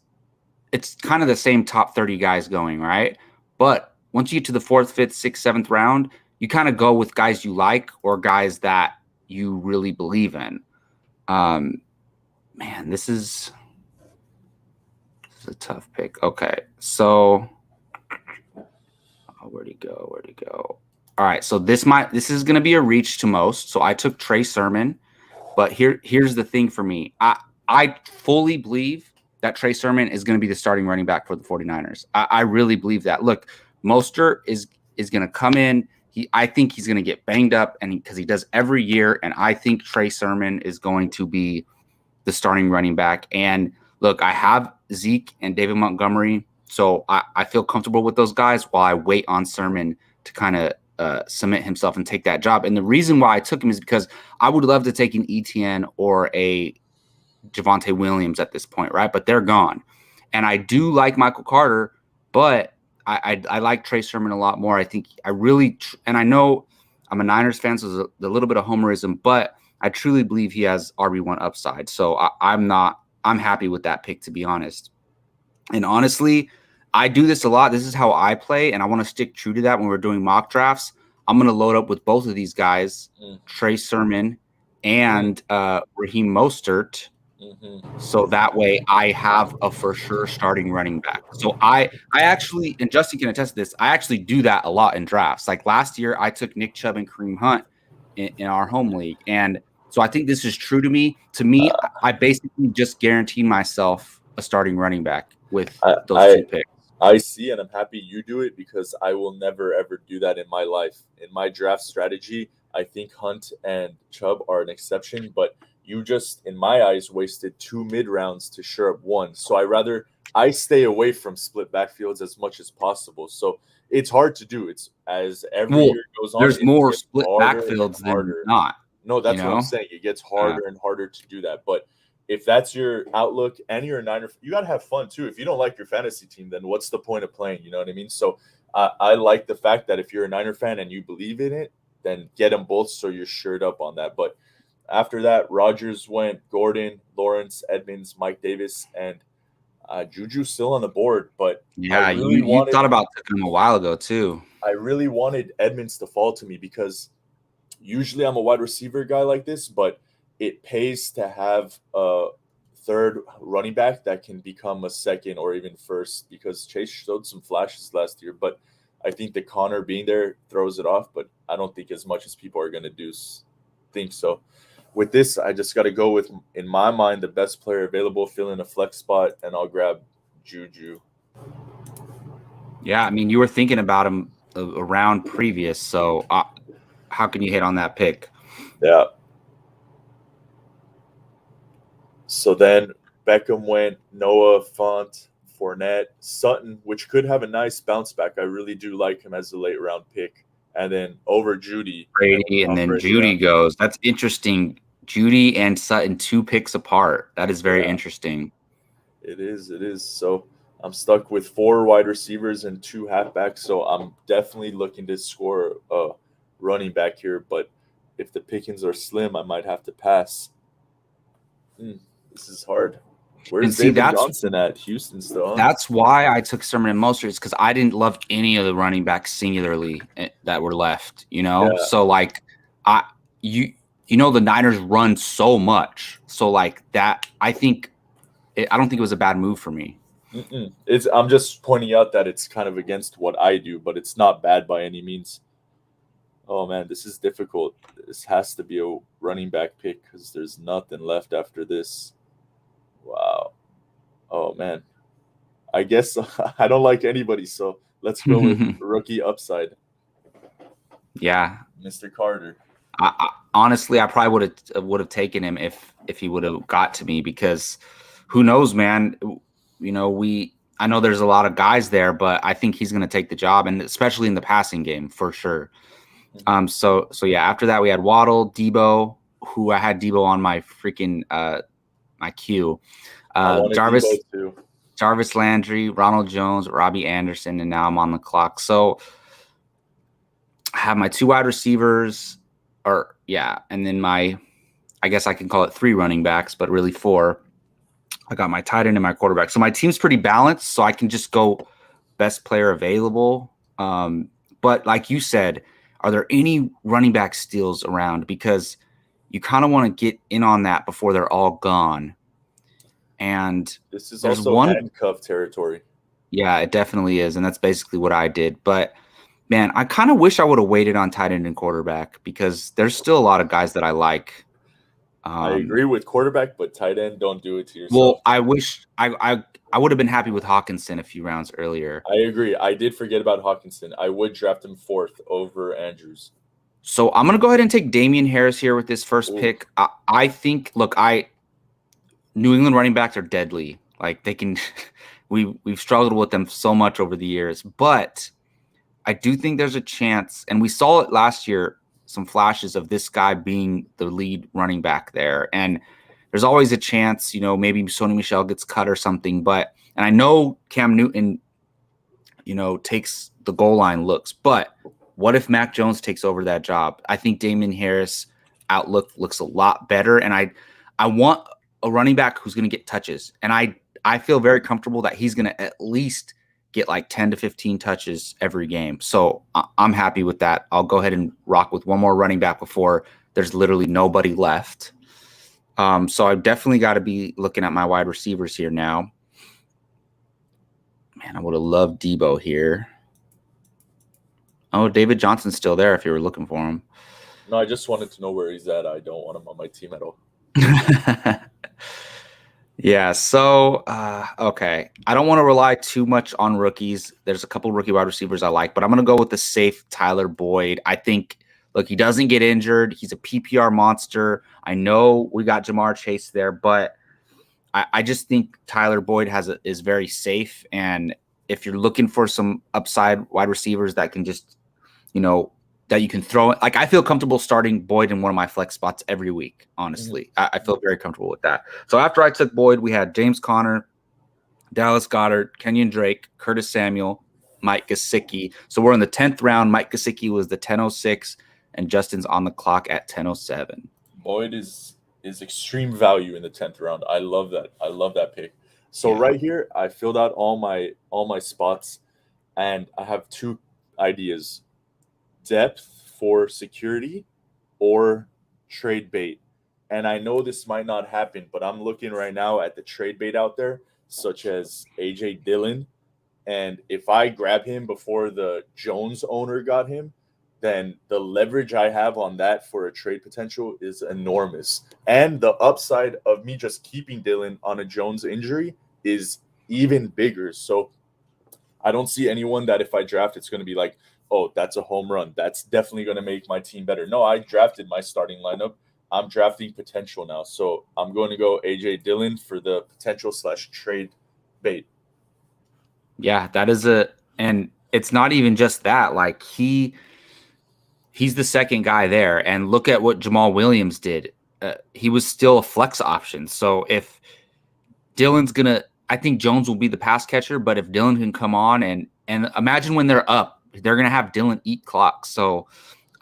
it's kind of the same top 30 guys going, right? But once you get to the fourth, fifth, sixth, seventh round, you kind of go with guys you like or guys that you really believe in. Man, this is a tough pick. Okay, so where'd he go? Where'd he go? All right, so this is going to be a reach to most. So I took Trey Sermon, but here's the thing for me. I fully believe that Trey Sermon is going to be the starting running back for the 49ers. I really believe that. Look, Mostert is going to come in. I think he's going to get banged up, and because he does every year, and I think Trey Sermon is going to be the starting running back. And look, I have Zeke and David Montgomery, so I feel comfortable with those guys while I wait on Sermon to kind of cement himself and take that job. And the reason why I took him is because I would love to take an ETN or a Javonte Williams at this point, right? But they're gone. And I do like Michael Carter, but I like Trey Sermon a lot more. I think I really, and I know I'm a Niners fan, so there's a little bit of homerism, but I truly believe he has RB1 upside. So I'm happy with that pick, to be honest. And honestly, I do this a lot. This is how I play, and I want to stick true to that when we're doing mock drafts. I'm going to load up with both of these guys, Trey Sermon and Raheem Mostert. So that way I have a for sure starting running back. So I actually, and Justin can attest to this, I actually do that a lot in drafts. Like last year, I took Nick Chubb and Kareem Hunt in our home league. And so I think this is true to me. To me, I basically just guaranteed myself a starting running back with I, those I 2 picks. I see, and I'm happy you do it because I will never ever do that in my life. In my draft strategy, I think Hunt and Chubb are an exception, but you just, in my eyes, wasted 2 mid rounds to shore up one. So I stay away from split backfields as much as possible. So it's hard to do. It's as every Well, year goes on, there's it more gets split harder and backfields than harder. not, No, you that's what I'm know? saying. It gets Uh, harder and harder to do that. But if that's your outlook and you're a Niner, you got to have fun too. If you don't like your fantasy team, then what's the point of playing? You know what I mean? So I like the fact that if you're a Niner fan and you believe in it, then get them both so you're shored up on that. But after that, Rogers went, Gordon, Lawrence, Edmonds, Mike Davis, and Juju still on the board. But I yeah, really you wanted thought about taking him a while ago too. I really wanted Edmonds to fall to me because usually I'm a wide receiver guy like this, but it pays to have a third running back that can become a second or even first because Chase showed some flashes last year, but I think the Connor being there throws it off, but I don't think as much as people are going to think so. With this, I just got to go with, in my mind, the best player available, fill in a flex spot, and I'll grab Juju. Yeah, I mean, you were thinking about him around previous, so how can you hit on that pick? Yeah. So then Beckham went, Noah, Font, Fournette, Sutton, which could have a nice bounce back. I really do like him as a late round pick. And then over Judy. Brady, and Tom then Brady, yeah. Judy goes. That's interesting. Judy and Sutton 2 picks apart. That is very Yeah. interesting. It is. It is. So I'm stuck with 4 wide receivers and 2 halfbacks. So I'm definitely looking to score a running back here. But if the pickings are slim, I might have to pass. This is hard. And Where's see, David Johnson at? Houston still, huh? that's why I took Sermon and Mostert, is because I didn't love any of the running backs singularly that were left. Yeah. So like I you the Niners run so much, so like that I don't think it was a bad move for me. I'm just pointing out that it's kind of against what I do, but it's not bad by any means. Oh man, this is difficult. This has to be a running back pick because there's nothing left after this. Wow. Oh man. I guess I don't like anybody, so let's go with rookie upside, Yeah, Mr. Carter. Honestly, I probably would have taken him if he would have got to me, because who knows, man. I know there's a lot of guys there, but I think he's going to take the job, and especially in the passing game for sure. So yeah, after that we had Waddle, Debo, who I had Debo on my freaking my queue. I wanted Jarvis Debo too. Jarvis Landry, Ronald Jones, Robbie Anderson, and now I'm on the clock. So I have my 2 wide receivers, and then I guess I can call it 3 running backs, but really 4. I got my tight end and my quarterback. So my team's pretty balanced, so I can just go best player available. But like you said, are there any running back steals around? Because you kind of want to get in on that before they're all gone. And This is there's also one. handcuff territory. Yeah, it definitely is. And that's basically what I did. But man, I kind of wish I would have waited on tight end and quarterback, because there's still a lot of guys that I like. I agree with quarterback, but tight end, don't do it to yourself. Well, I wish I would have been happy with Hawkinson a few rounds earlier. I agree. I did forget about Hawkinson. I would draft him 4th over Andrews. So I'm going to go ahead and take Damian Harris here with this first pick. I think, look, New England running backs are deadly. Like, they can we've struggled with them so much over the years, but I do think there's a chance, and we saw it last year, some flashes of this guy being the lead running back there. And there's always a chance, maybe Sony Michel gets cut or something. And I know Cam Newton, takes the goal line looks, but what if Mac Jones takes over that job? I think Damian Harris outlook looks a lot better. And I want a running back who's going to get touches. And I feel very comfortable that he's going to at least get like 10 to 15 touches every game. So I'm happy with that. I'll go ahead and rock with one more running back before there's literally nobody left. So I've definitely got to be looking at my wide receivers here now. Man, I would have loved Debo here. Oh, David Johnson's still there if you were looking for him. No, I just wanted to know where he's at. I don't want him on my team at all. Yeah, so okay. I don't want to rely too much on rookies. There's a couple rookie wide receivers I like, but I'm gonna go with the safe Tyler Boyd. I think look, he doesn't get injured. He's a PPR monster. I know we got Jamar Chase there, but I just think Tyler Boyd is very safe. And if you're looking for some upside wide receivers that can just, you know, that you can throw it. Like I feel comfortable starting Boyd in one of my flex spots every week. Honestly, I feel very comfortable with that. So after I took Boyd, we had James Conner, Dallas Goedert, Kenyon Drake, Curtis Samuel, Mike Gesicki. So we're in the 10th round. Mike Gesicki was the 10:06, and Justin's on the clock at 10:07. Boyd is extreme value in the 10th round. I love that. I love that pick. So Yeah. right here, I filled out all my spots, and I have two ideas: depth for security or trade bait. And I know this might not happen, but I'm looking right now at the trade bait out there, such as AJ Dillon. And if I grab him before the Jones owner got him, then the leverage I have on that for a trade potential is enormous. And the upside of me just keeping Dillon on a Jones injury is even bigger. So I don't see anyone that if I draft, it's going to be like, oh, that's a home run. That's definitely going to make my team better. No, I drafted my starting lineup. I'm drafting potential now. So I'm going to go AJ Dillon for the potential / trade bait. Yeah, that is and it's not even just that. Like he's the second guy there, and look at what Jamal Williams did. He was still a flex option. So if Dillon's gonna, I think Jones will be the pass catcher. But if Dillon can come on and imagine when they're up, they're gonna have Dillon eat clock. So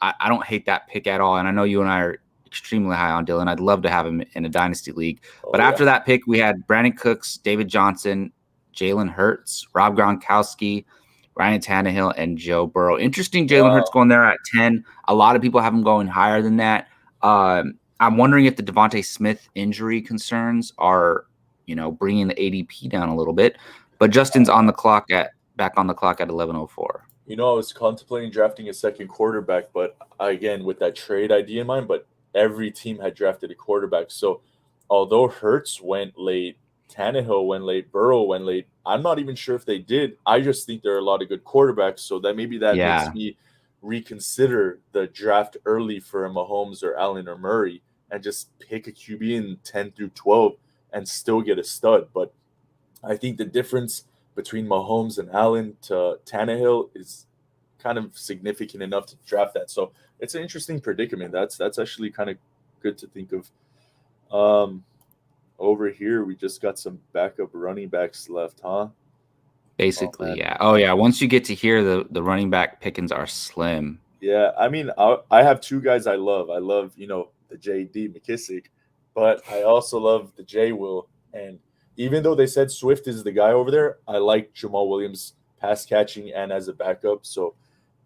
I don't hate that pick at all. And I know you and I are extremely high on Dillon. I'd love to have him in a dynasty league. But Oh, yeah. after that pick, we had Brandon Cooks, David Johnson, Jalen Hurts, Rob Gronkowski, Ryan Tannehill, and Joe Burrow. Interesting, Jalen Hurts Wow. going there at 10. A lot of people have him going higher than that. I'm wondering if the Devontae Smith injury concerns are, bringing the ADP down a little bit. But Justin's back on the clock at 11:04. I was contemplating drafting a second quarterback, but again, with that trade idea in mind, but every team had drafted a quarterback. So although Hurts went late, Tannehill went late, Burrow went late, I'm not even sure if they did. I just think there are a lot of good quarterbacks. So that maybe that Yeah, makes me reconsider the draft early for a Mahomes or Allen or Murray and just pick a QB in 10 through 12 and still get a stud. But I think the difference between Mahomes and Allen to Tannehill is kind of significant enough to draft that. So it's an interesting predicament. That's actually kind of good to think of. Um, Over here, we just got some backup running backs left, huh? Oh basically, man, yeah. Oh, yeah. Once you get to here, the running back pickings are slim. yeah. I mean, I have two guys I love. I love the J.D. McKissick, but I also love the J. Will. And even though they said Swift is the guy over there, I like Jamal Williams pass catching and as a backup. So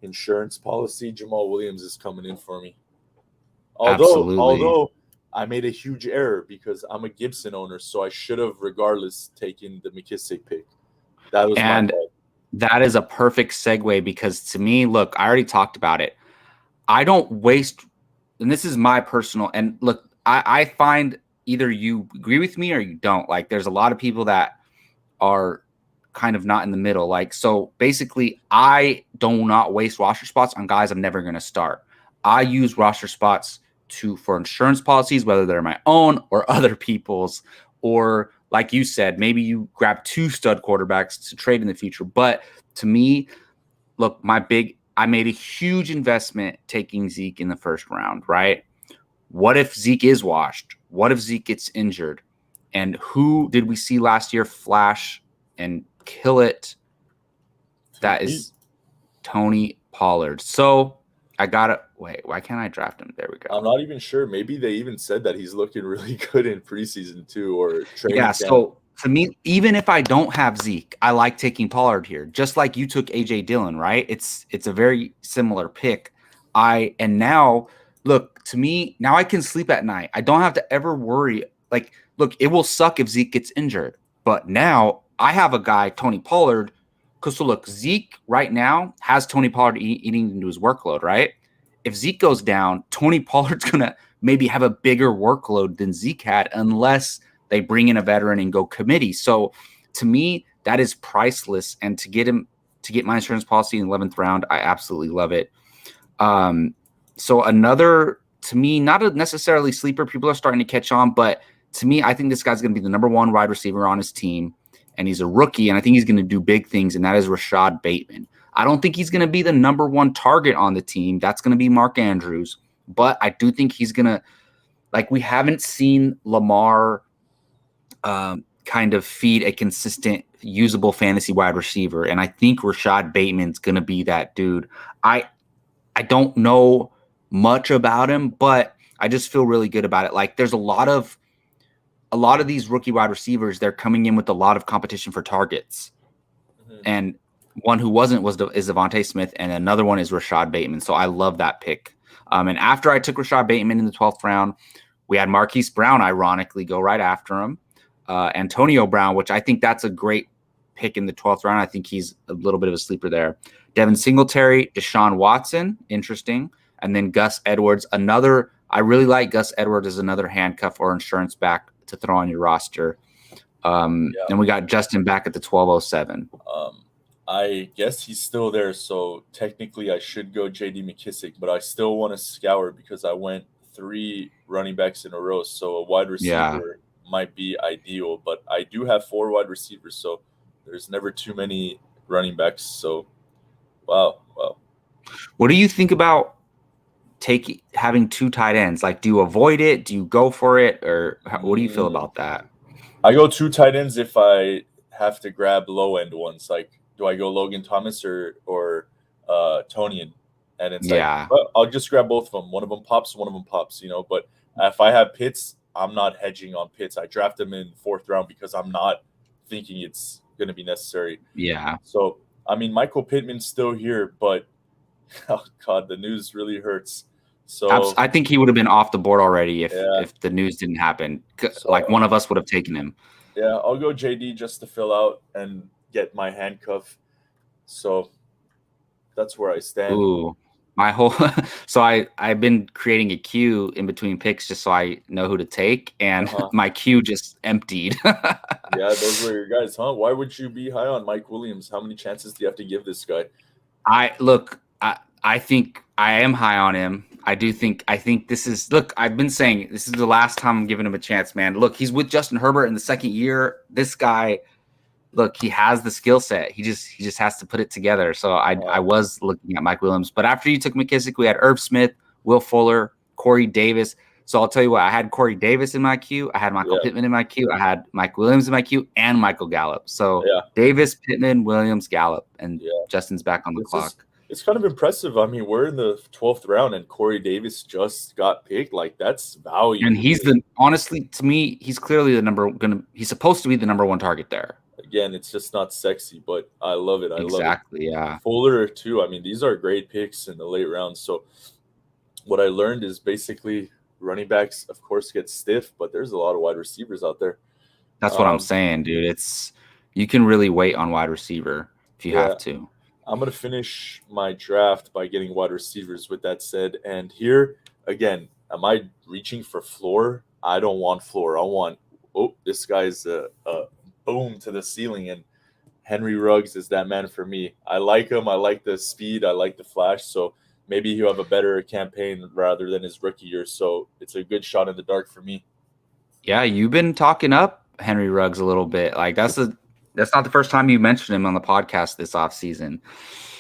insurance policy, Jamal Williams is coming in for me. Absolutely. Although I made a huge error because I'm a Gibson owner, so I should have regardless taken the McKissick pick. That was my And fault. that is a perfect segue because to me, look, I already talked about it. I don't waste, and this is my personal, and look, I find either you agree with me or you don't. Like, there's a lot of people that are kind of not in the middle. Like, so basically, I do not waste roster spots on guys I'm never going to start. I use roster spots for insurance policies, whether they're my own or other people's, or like you said, maybe you grab two stud quarterbacks to trade in the future. But to me, look, I made a huge investment taking Zeke in the first round, right? What if Zeke is washed? What if Zeke gets injured? And who did we see last year flash and kill it? That is Tony Pollard. So I gotta wait. Why can't I draft him? There we I'm go. not even sure. Maybe they even said that he's looking really good in preseason too, or Yeah. training camp. So to me, even if I don't have Zeke, I like taking Pollard here, just like you took AJ Dillon, right? It's a very similar pick. And now look, to me, now I can sleep at night. I don't have to ever worry. Like, look, it will suck if Zeke gets injured, but now I have a guy, Tony Pollard. Because so look, Zeke right now has Tony Pollard eating into his workload, right? if Zeke goes down, Tony Pollard's going to maybe have a bigger workload than Zeke had unless they bring in a veteran and go committee. So to me, that is priceless. And to get my insurance policy in the 11th round, I absolutely love it. So another, to me, not a necessarily sleeper. People are starting to catch on, but to me, I think this guy's going to be the number one wide receiver on his team, and he's a rookie, and I think he's going to do big things, and that is Rashad Bateman. I don't think he's going to be the number one target on the team. That's going to be Mark Andrews, but I do think he's going to, like, we haven't seen Lamar kind of feed a consistent, usable fantasy wide receiver, and I think Rashad Bateman's going to be that dude. I don't know much about him, but I just feel really good about it. Like, there's a lot of these rookie wide receivers, they're coming in with a lot of competition for targets. Mm-hmm. And one who wasn't is Devontae Smith, and another one is Rashad Bateman. So I love that pick. And after I took Rashad Bateman in the 12th round, we had Marquise Brown, ironically, go right after him. Antonio Brown, which I think that's a great pick in the 12th round. I think he's a little bit of a sleeper there. Devin Singletary, Deshaun Watson, interesting. And then Gus Edwards, I really like Gus Edwards as another handcuff or insurance back to throw on your roster. And we got Justin back at the 1207. I guess he's still there, so technically I should go J.D. McKissick, but I still want to scour because I went 3 running backs in a row, so a wide receiver might be ideal, but I do have 4 wide receivers, so there's never too many running backs. So, wow. What do you think about having 2 tight ends? Like, do you avoid it? Do you go for it? Or what do you feel about that? I go 2 tight ends if I have to grab low end ones. Like, do I go Logan Thomas or Tonian? And it's like, well, I'll just grab both of them. One of them pops, But if I have Pitts, I'm not hedging on Pitts. I draft him in 4th round because I'm not thinking it's going to be necessary. Yeah. So, I mean, Michael Pittman's still here, but oh God, the news really hurts. So I think he would have been off the board already if the news didn't happen. So, like, one of us would have taken him. Yeah, I'll go JD just to fill out and get my handcuff. So that's where I stand. Ooh, so I've been creating a queue in between picks just so I know who to take, and my queue just emptied. Yeah, those were your guys, huh? Why would you be high on Mike Williams? How many chances do you have to give this guy? I think I am high on him. I think this is, look, I've been saying this is the last time I'm giving him a chance, man. Look, he's with Justin Herbert in the 2nd year. This guy, look, he has the skill set. He just has to put it together. So I was looking at Mike Williams, but after you took McKissick, we had Irv Smith, Will Fuller, Corey Davis. So I'll tell you what, I had Corey Davis in my queue. I had Michael Pittman in my queue. I had Mike Williams in my queue and Michael Gallup. So Davis, Pittman, Williams, Gallup, and Justin's back on the clock. It's kind of impressive. I mean, we're in the 12th round and Corey Davis just got picked. Like, that's value. And he's honestly, to me, he's clearly he's supposed to be the number 1 target there. Again, it's just not sexy, but I love it. Exactly, yeah. Fuller, too. I mean, these are great picks in the late rounds. So what I learned is basically running backs, of course, get stiff, but there's a lot of wide receivers out there. That's what I'm saying, dude. You can really wait on wide receiver if you have to. I'm going to finish my draft by getting wide receivers with that said. And here, again, am I reaching for floor? I don't want floor. I want, this guy's a boom to the ceiling. And Henry Ruggs is that man for me. I like him. I like the speed. I like the flash. So maybe he'll have a better campaign rather than his rookie year. So it's a good shot in the dark for me. Yeah, you've been talking up Henry Ruggs a little bit. Like, that's not the first time you mentioned him on the podcast this offseason.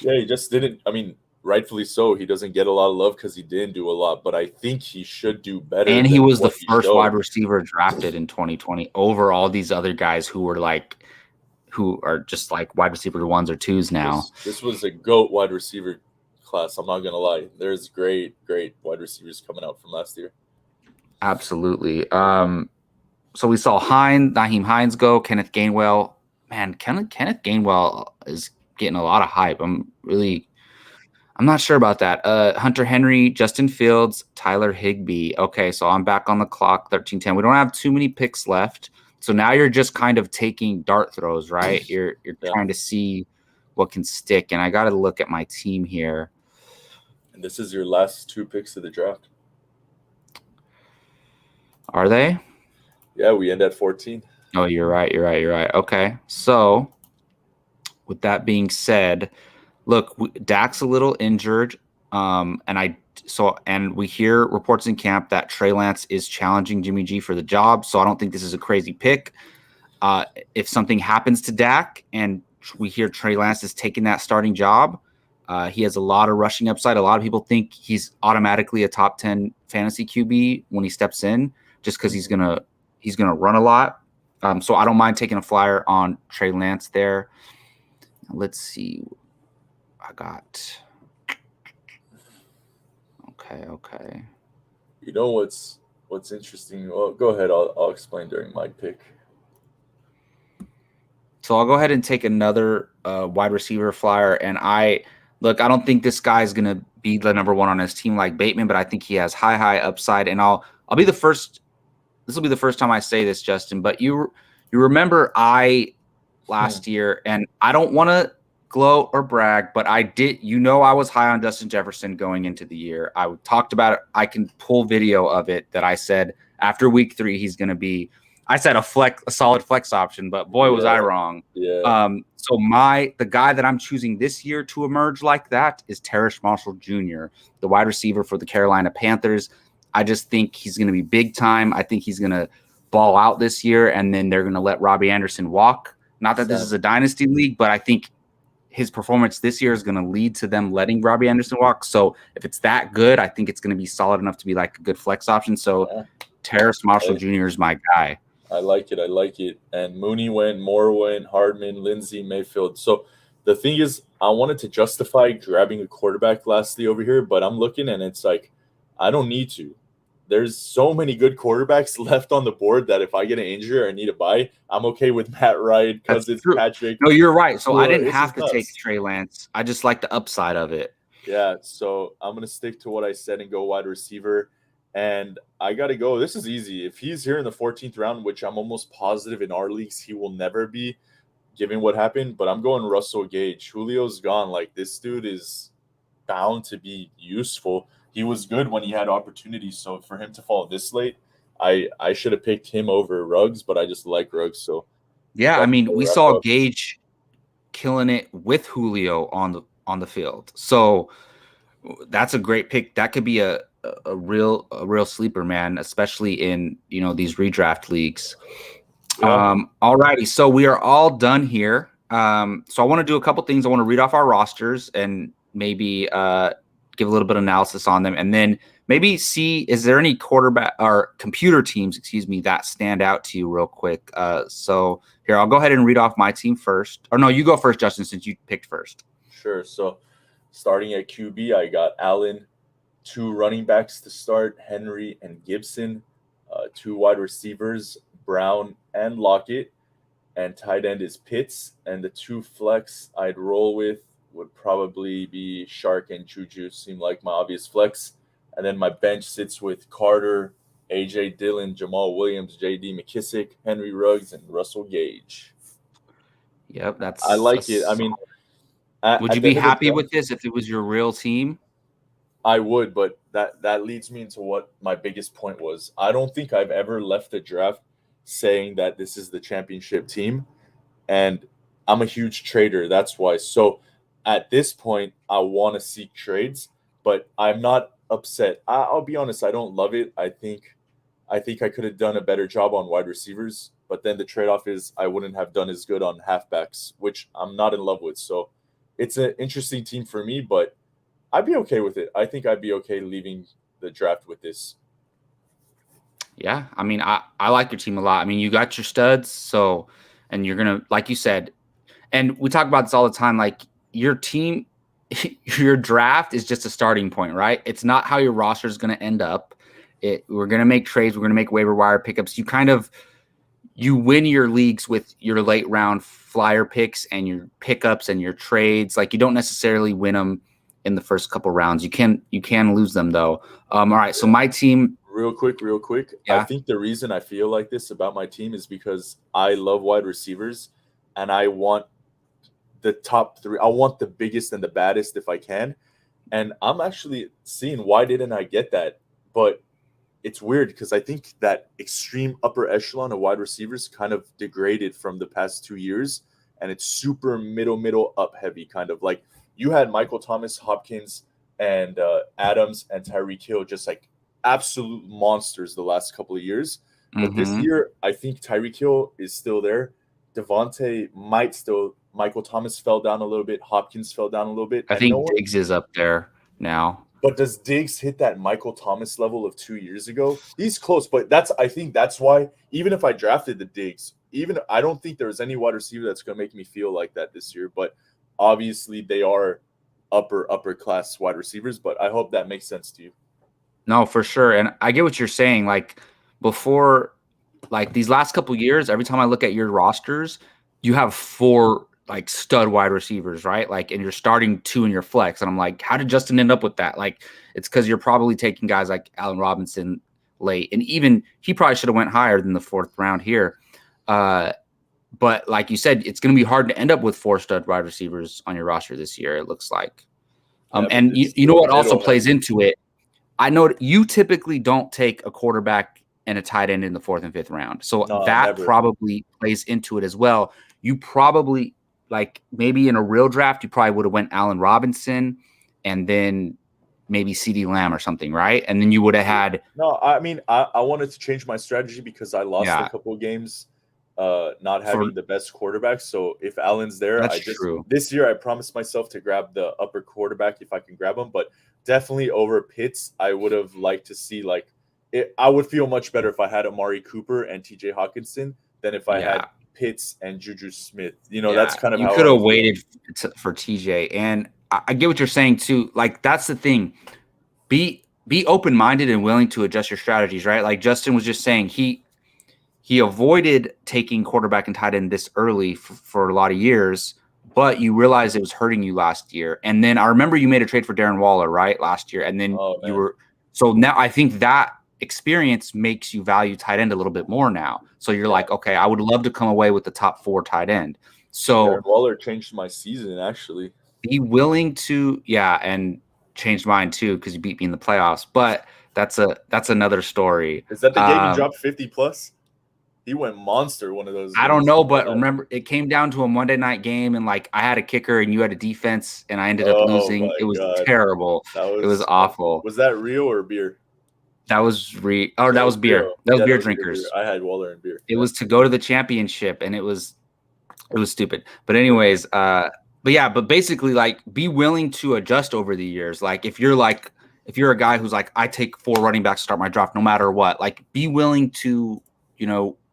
Yeah, he just didn't. I mean, rightfully so. He doesn't get a lot of love because he didn't do a lot, but I think he should do better. And he was the first wide receiver drafted in 2020 over all these other guys who are just like wide receiver 1s or 2s now. This was a GOAT wide receiver class. I'm not going to lie. There's great wide receivers coming out from last year. Absolutely. So we saw Nyheim Hines go, Kenneth Gainwell. Man, Kenneth Gainwell is getting a lot of hype. I'm not sure about that. Hunter Henry, Justin Fields, Tyler Higbee. Okay, so I'm back on the clock, 13-10. We don't have too many picks left. So now you're just kind of taking dart throws, right? You're trying to see what can stick. And I got to look at my team here. And this is your last 2 picks of the draft. Are they? Yeah, we end at 14. Oh, you're right. Okay. So, with that being said, look, Dak's a little injured. And we hear reports in camp that Trey Lance is challenging Jimmy G for the job. So I don't think this is a crazy pick. If something happens to Dak and we hear Trey Lance is taking that starting job, he has a lot of rushing upside. A lot of people think he's automatically a top 10 fantasy QB when he steps in, just because he's gonna run a lot. So I don't mind taking a flyer on Trey Lance there. Let's see. I got. Okay. You know what's interesting? Well, go ahead. I'll explain during my pick. So I'll go ahead and take another wide receiver flyer. And I don't think this guy is going to be the number one on his team like Bateman, but I think he has high upside. And I'll be the first. This will be the first time I say this, Justin. But you remember last year, and I don't want to gloat or brag, but I did. I was high on Justin Jefferson going into the year. I talked about it. I can pull video of it that I said after week 3 he's going to be. I said a solid flex option, but boy, was I wrong. Yeah. So the guy that I'm choosing this year to emerge like that is Terrace Marshall Jr., the wide receiver for the Carolina Panthers. I just think he's going to be big time. I think he's going to ball out this year, and then they're going to let Robbie Anderson walk. Not that this is a dynasty league, but I think his performance this year is going to lead to them letting Robbie Anderson walk. So if it's that good, I think it's going to be solid enough to be like a good flex option. So Terrace Marshall Jr. is my guy. I like it. And Mooney went, Moore went, Hardman, Lindsey, Mayfield. So the thing is, I wanted to justify grabbing a quarterback lastly over here, but I'm looking and it's like, I don't need to. There's so many good quarterbacks left on the board that if I get an injury or I need a buy, I'm okay with Matt Wright, Cousins, Patrick. No, you're right. So I didn't have to take Trey Lance. I just like the upside of it. Yeah, so I'm going to stick to what I said and go wide receiver. And I got to go. This is easy. If he's here in the 14th round, which I'm almost positive in our leagues he will never be, given what happened, but I'm going Russell Gage. Julio's gone. Like, this dude is bound to be useful. He was good when he had opportunities. So for him to fall this late, I should have picked him over Ruggs, but I just like Ruggs. So yeah, I mean, we saw Gage killing it with Julio on the field. So that's a great pick. That could be a real sleeper, man, especially in these redraft leagues. Yeah. All righty, so we are all done here. So I want to do a couple things. I want to read off our rosters and maybe give a little bit of analysis on them, and then maybe see is there any quarterback or computer teams, that stand out to you real quick. So here, I'll go ahead and read off my team first. Or no, you go first, Justin, since you picked first. Sure. So starting at QB, I got Allen. 2 running backs to start, Henry and Gibson. 2 wide receivers, Brown and Lockett. And tight end is Pitts. And the 2 flex I'd roll with would probably be Shark and Juju. Seem like my obvious flex. And then my bench sits with Carter, A.J. Dillon, Jamal Williams, J.D. McKissick, Henry Ruggs, and Russell Gage. Yep, I like it. I mean, would you be happy with this if it was your real team? I would, but that leads me into what my biggest point was. I don't think I've ever left a draft saying that this is the championship team, and I'm a huge trader. That's why. So at this point, I want to seek trades, but I'm not upset. I'll be honest. I don't love it. I think I could have done a better job on wide receivers, but then the trade-off is I wouldn't have done as good on halfbacks, which I'm not in love with. So it's an interesting team for me, but I'd be okay with it. I think I'd be okay leaving the draft with this. Yeah, I mean, I like your team a lot. I mean, you got your studs, and you're going to, like you said, and we talk about this all the time, like your team, your draft is just a starting point, right? It's not how your roster is going to end up. We're going to make trades. We're going to make waiver wire pickups. You win your leagues with your late round flyer picks and your pickups and your trades. Like, you don't necessarily win them in the first couple rounds. You can lose them though. All right. So my team. Real quick. Yeah. I think the reason I feel like this about my team is because I love wide receivers and I want the top 3. I want the biggest and the baddest if I can. And I'm actually seeing why didn't I get that? But it's weird because I think that extreme upper echelon of wide receivers kind of degraded from the past 2 years, and it's super middle up heavy kind of like you had Michael Thomas, Hopkins, and Adams and Tyreek Hill just like absolute monsters the last couple of years. But this Mm-hmm. year, I think Tyreek Hill is still there. Devontae might still. Michael Thomas fell down a little bit. Hopkins fell down a little bit, I and no think one. Diggs is up there now. But does Diggs hit that Michael Thomas level of 2 years ago? He's close, but I think that's why even if I drafted the Diggs, even I don't think there's any wide receiver that's going to make me feel like that this year. But obviously they are upper class wide receivers. But I hope that makes sense to you. No, for sure. And I get what you're saying. Like before, like these last couple years, every time I look at your rosters, you have four like stud wide receivers, right? Like, and you're starting two in your flex. And I'm like, how did Justin end up with that? Like, it's because you're probably taking guys like Allen Robinson late, and even he probably should have went higher than the fourth round here. But like you said, it's going to be hard to end up with four stud wide receivers on your roster this year. It looks like. Yeah, but And it's you know still what also middle plays heavy. into it. I know you typically don't take a quarterback and a tight end in the fourth and fifth round. So No, that never. probably plays into it as well. You probably like maybe in a real draft, you probably would have went Allen Robinson and then maybe CD Lamb or something, right? And then you would have had No, I mean I wanted to change my strategy because I lost a yeah, couple of games not for having the best quarterback. So if Allen's there, that's I just true. this year I promised myself to grab the upper quarterback if I can grab him, but definitely over Pitts, I would have liked to see like I would feel much better if I had Amari Cooper and TJ Hawkinson than if I Yeah. had Pitts and Juju Smith. That's Yeah. kind of You how could I have was feeling. waited for TJ. And I get what you're saying too. Like that's the thing. Be open-minded and willing to adjust your strategies, right? Like Justin was just saying, he avoided taking quarterback and tight end this early for a lot of years, but you realized it was hurting you last year. And then I remember you made a trade for Darren Waller, right, last year. And then Oh you man. were so now I think that experience makes you value tight end a little bit more now. So you're Yeah. like, okay, I would love to come away with the top four tight end. Darren So Waller changed my season actually. be willing to, yeah, and changed mine too because you beat me in the playoffs. But that's another story. Is that the game he dropped 50 plus? He went monster one of those I don't games. know, Monday but night. remember, it came down to a Monday night game, and like I had a kicker and you had a defense, and I ended up Oh losing. my It was god. terrible. That It was was funny. awful. Was that real or beer? That was That that was was beer. real. That was Yeah, that beer was real beer. drinkers. I had Waller and beer. It Yeah. was to go to the championship, and it was stupid. But Yeah. anyways, but yeah, but basically, like, be willing to adjust over the years. Like, if you're a guy who's like, I take four running backs to start my draft, no matter what. Like, be willing to,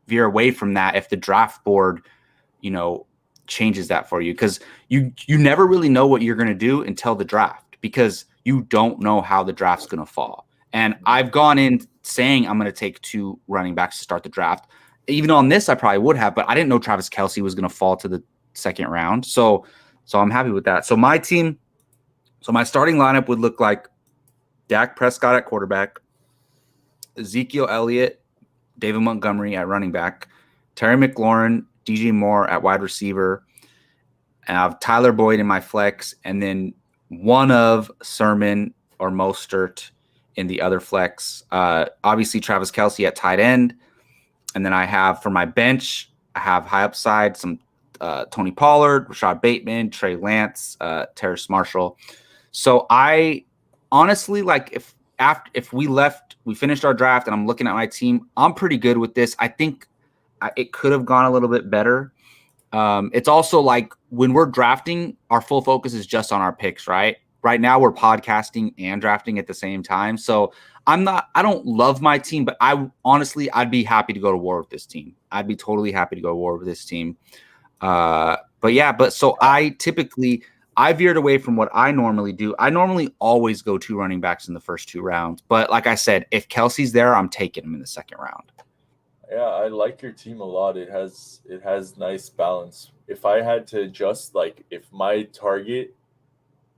veer away from that if the draft board, changes that for you, because you never really know what you're going to do until the draft, because you don't know how the draft's going to fall. And I've gone in saying I'm going to take two running backs to start the draft. Even on this, I probably would have, but I didn't know Travis Kelce was going to fall to the second round. So I'm happy with that. So my starting lineup would look like Dak Prescott at quarterback, Ezekiel Elliott, David Montgomery at running back, Terry McLaurin, DJ Moore at wide receiver. I have Tyler Boyd in my flex, and then one of Sermon or Mostert in the other flex. Obviously, Travis Kelce at tight end. And then I have for my bench, I have high upside, some Tony Pollard, Rashad Bateman, Trey Lance, Terrace Marshall. So I honestly, like, if we finished our draft and I'm looking at my team, I'm pretty good with this. I think it could have gone a little bit better. It's also like when we're drafting, our full focus is just on our picks, right? Right now we're podcasting and drafting at the same time. So I don't love my team, but I'd be happy to go to war with this team. I'd be totally happy to go to war with this team. So I veered away from what I normally do. I normally always go two running backs in the first two rounds. But like I said, if Kelsey's there, I'm taking him in the second round. Yeah, I like your team a lot. It has nice balance. If I had to adjust, like if my target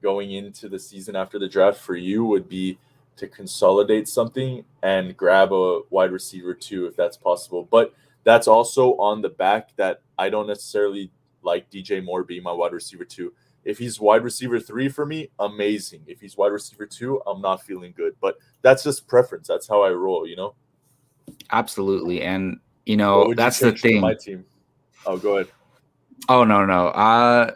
going into the season after the draft for you would be to consolidate something and grab a wide receiver too, if that's possible. But that's also on the back that I don't necessarily like DJ Moore being my wide receiver too. If he's wide receiver 3 for me, amazing. If he's wide receiver 2, I'm not feeling good. But that's just preference. That's how I roll, you know? Absolutely. And, What would you that's the change for my thing. team? Oh, go ahead. Oh, no, no.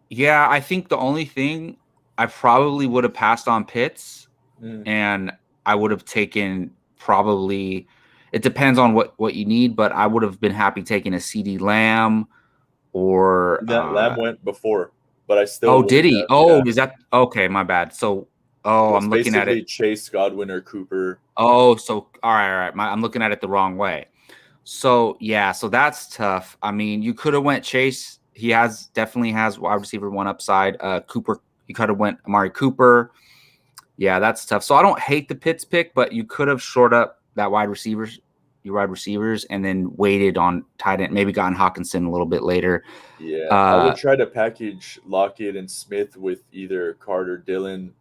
Yeah, I think the only thing I probably would have passed on Pitts, Mm. and I would have taken probably, it depends on what you need, but I would have been happy taking a CD Lamb or That Lamb went before, but I oh, still did wouldn't he? have. Oh, Yeah. is that okay? My bad. So, It oh, was I'm looking at it. basically Chase, Godwin, or Cooper. Oh, so all right. I'm looking at it the wrong way. So yeah, so that's tough. I mean, you could have went Chase. He definitely has wide receiver one upside. Cooper, you could have went Amari Cooper. Yeah, that's tough. So I don't hate the Pitts pick, but you could have shored up that your wide receivers, and then waited on tight end, maybe gotten Hawkinson a little bit later. Yeah, I Uh, would try to package Lockett and Smith with either Carter Dillon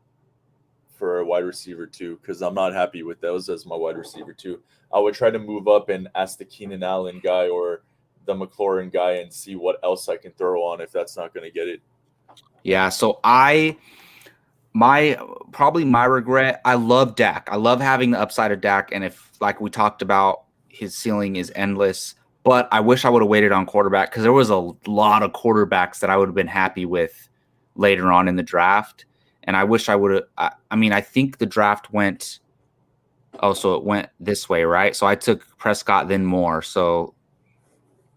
for a wide receiver too, because I'm not happy with those as my wide receiver too. I would try to move up and ask the Keenan Allen guy or the McLaurin guy and see what else I can throw on if that's not going to get it. yeah, so probably my regret. I love Dak. I love having the upside of Dak, and if like we talked about, his ceiling is endless. But I wish I would have waited on quarterback, because there was a lot of quarterbacks that I would have been happy with later on in the draft, and I wish I would have. I mean, I think the draft went. Oh, so it went this way, right? So I took Prescott, then Moore. So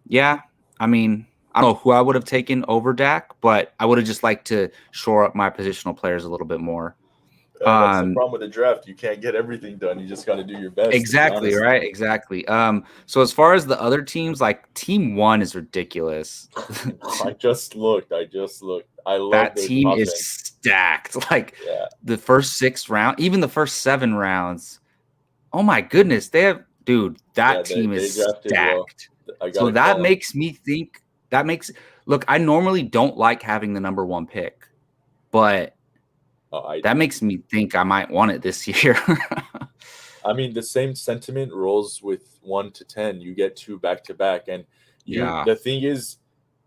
yeah, I mean, I don't know who I would have taken over Dak, but I would have just liked to shore up my positional players a little bit more. That's the Um, problem with the draft. You can't get everything done. You just got to do your best, to be exactly, honest. right? Exactly. So as far as the other teams, like Team One is ridiculous. I just looked. I love That their team top is end. stacked. Like Yeah, the first 6 round, even the first 7 rounds. Oh my goodness, dude, yeah, that they, team they is drafted well. stacked. I got So to that call them. makes me think look, I normally don't like having the number one pick, but Oh, I that do. makes me think I might want it this year. I mean, the same sentiment rolls with 1 to 10. You get two back to back, and you. Yeah. The thing is,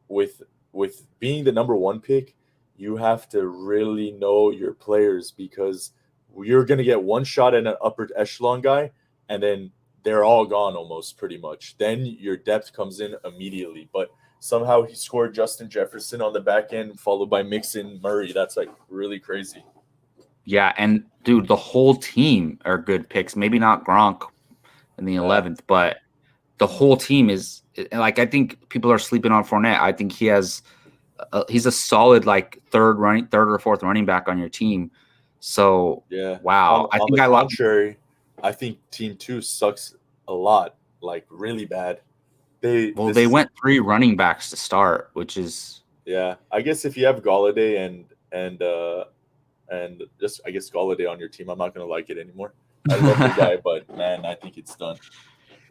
with with being the number one pick, you have to really know your players because you're gonna get one shot at an upper echelon guy, and then they're all gone almost pretty much. Then your depth comes in immediately. But somehow he scored Justin Jefferson on the back end, followed by Mixon Murray. That's like really crazy. Yeah, and dude, the whole team are good picks. Maybe not Gronk in the Yeah. 11th, but the whole team is like, I think people are sleeping on Fournette. I think he's a solid like third or fourth running back on your team. So Yeah. On wow, I on think the I like. contrary, I think Team Two sucks a lot, like really bad. They Well, this they is went 3 running backs to start, which is Yeah. I guess if you have Galladay and just I guess Galladay on your team, I'm not gonna like it anymore. I love the guy, but man, I think it's done.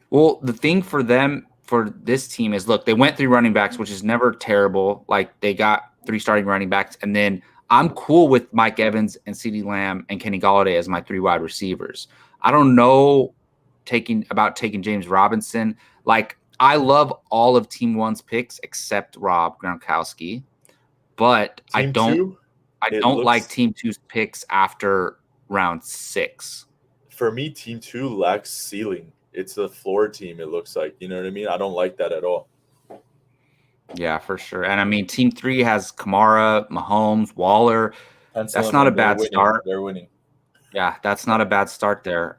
well, the thing for them for this team is, look, they went 3 running backs, which is never terrible. Like they got 3 starting running backs, and then I'm cool with Mike Evans and CeeDee Lamb and Kenny Galladay as my 3 wide receivers. I don't know taking James Robinson. Like I love all of Team One's picks except Rob Gronkowski, but I Team don't Two, I it don't like looks Team Two's picks after round 6. for me, Team Two lacks ceiling. It's a floor team, it looks like. You know what I mean? I don't like that at all. Yeah, for sure. And I mean, Team Three has Kamara, Mahomes, Waller. Pencil That's them not a in. They're bad winning. start. They're winning. Yeah, that's not a bad start there.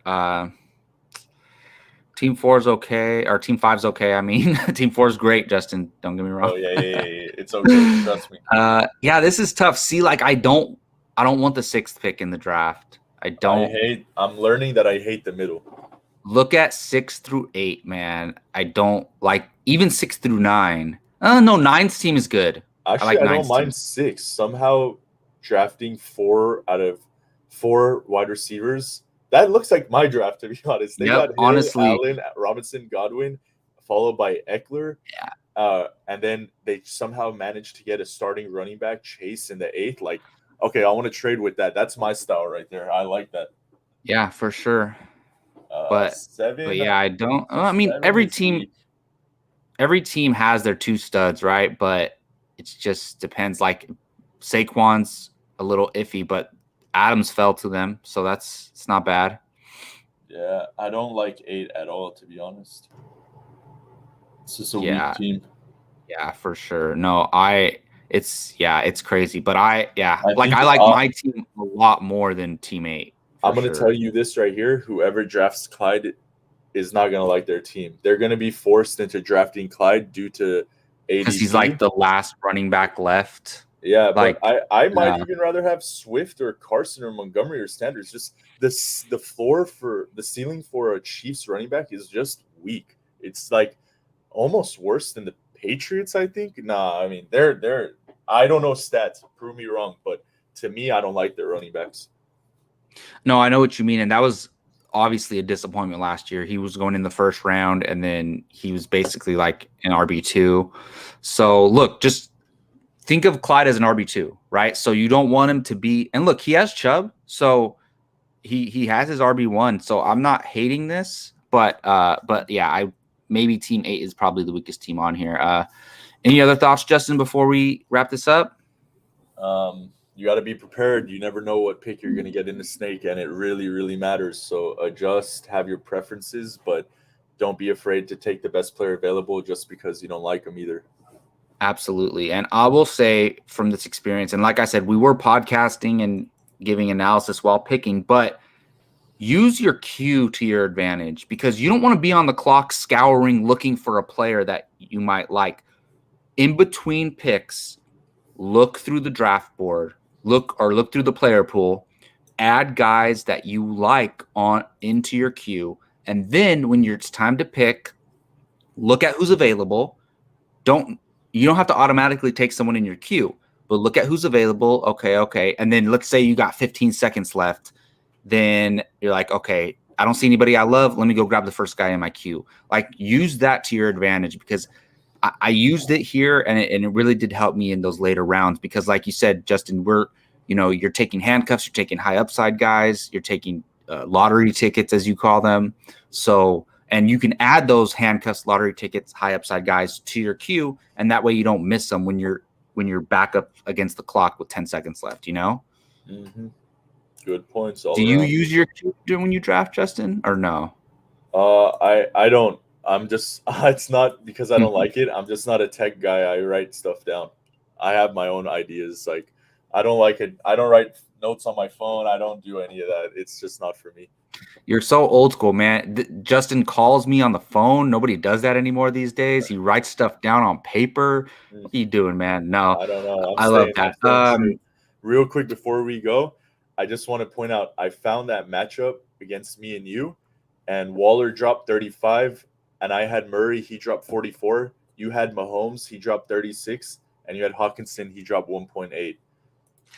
Team Four is okay, or Team Five's okay. I mean, Team Four is great. Justin, don't get me wrong. Oh yeah. It's okay. Trust me. Yeah, this is tough. See, like I don't want the 6th pick in the draft. I don't I'm learning that I hate the middle. look at 6 through 8, man. I don't like even 6 through 9. No, nine's team is good. I Actually, like I don't nine's team. mind six. Somehow drafting 4 out of 4 wide receivers. That looks like my draft, to be honest. They Yep, got Hill, honestly, Allen, Robinson, Godwin, followed by Eckler. yeah, And then they somehow managed to get a starting running back, Chase, in the 8th. Like, okay, I want to trade with that. That's my style right there. I like that. yeah, for sure. But Seven, yeah, I don't. I mean, seven is weak. every team has their 2 studs, right? But it just depends. Like Saquon's a little iffy, but Adams fell to them, so it's not bad. Yeah, I don't like 8 at all, to be honest. It's just a weak Yeah, team. yeah, for sure. No, it's crazy, but I like think I like my team a lot more than Team 8 for I'm going to tell sure. you this right here. Whoever drafts Clyde is not going to like their team. They're going to be forced into drafting Clyde due to Because he's ADP. like the last running back left. Yeah, but Like, I might yeah. even rather have Swift or Carson or Montgomery or Sanders. Just the floor for the ceiling for a Chiefs running back is just weak. It's like almost worse than the Patriots, I think. Nah, I mean they're I don't know stats. Prove me wrong, but to me, I don't like their running backs. No, I know what you mean, and that was obviously a disappointment last year. He was going in the first round, and then he was basically like an RB2. So look, just think of Clyde as an RB2, right? So you don't want him to be, and look, he has Chubb, so he has his RB1. So I'm not hating this, but yeah, I maybe Team 8 is probably the weakest team on here. Any other thoughts, Justin, before we wrap this up? You got to be prepared. You never know what pick you're going to get in the snake, and it really, really matters. So adjust, have your preferences, but don't be afraid to take the best player available just because you don't like them either. Absolutely. And I will say from this experience, and like I said, we were podcasting and giving analysis while picking, but use your queue to your advantage because you don't want to be on the clock scouring, looking for a player that you might like. In between picks, look through the draft board, look through the player pool, add guys that you like on into your queue. And then when it's time to pick, look at who's available. You don't have to automatically take someone in your queue, but look at who's available. Okay. And then let's say you got 15 seconds left. Then you're like, okay, I don't see anybody I love. Let me go grab the first guy in my queue. Like use that to your advantage because I used it here and it really did help me in those later rounds because like you said, Justin, you're taking handcuffs, you're taking high upside guys, you're taking lottery tickets as you call them. So, and you can add those handcuffs, lottery tickets, high upside guys to your queue. And that way you don't miss them when you're back up against the clock with 10 seconds left, Mm-hmm. Good points all Do you around. use your queue when you draft, Justin, or no? I don't. I'm just. It's not because I don't like it. I'm just not a tech guy. I write stuff down. I have my own ideas. Like I don't like it. I don't write notes on my phone. I don't do any of that. It's just not for me. You're so old school, man. Justin calls me on the phone. Nobody does that anymore these days. He writes stuff down on paper. What are you doing, man? No, I don't know. I love I'm that. staying straight. Real quick before we go, I just want to point out I found that matchup against me and you, and Waller dropped 35, and I had Murray. He dropped 44. You had Mahomes. He dropped 36, and you had Hawkinson. He dropped 1.8.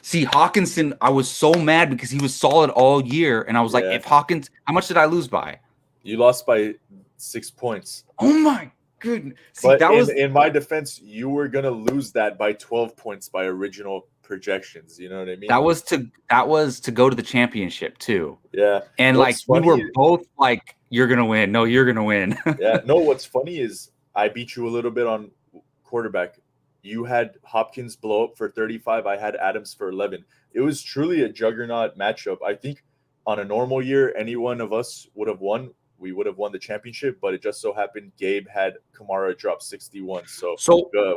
See, Hawkinson, I was so mad because he was solid all year, and I was like, Yeah. if Hawkins, how much did I lose by? You lost by 6 points. Oh my goodness! See, But that was in my defense, you were gonna lose that by 12 points by original projections. You know what I mean? that was to go to the championship too. Yeah. And like What's we funny were both like, "You're gonna win." No, you're gonna win. Yeah. No, what's funny is I beat you a little bit on quarterback. You had Hopkins blow up for 35. I had Adams for 11. It was truly a juggernaut matchup. I think on a normal year, any one of us would have won. We would have won the championship, but it just so happened Gabe had Kamara drop 61. So,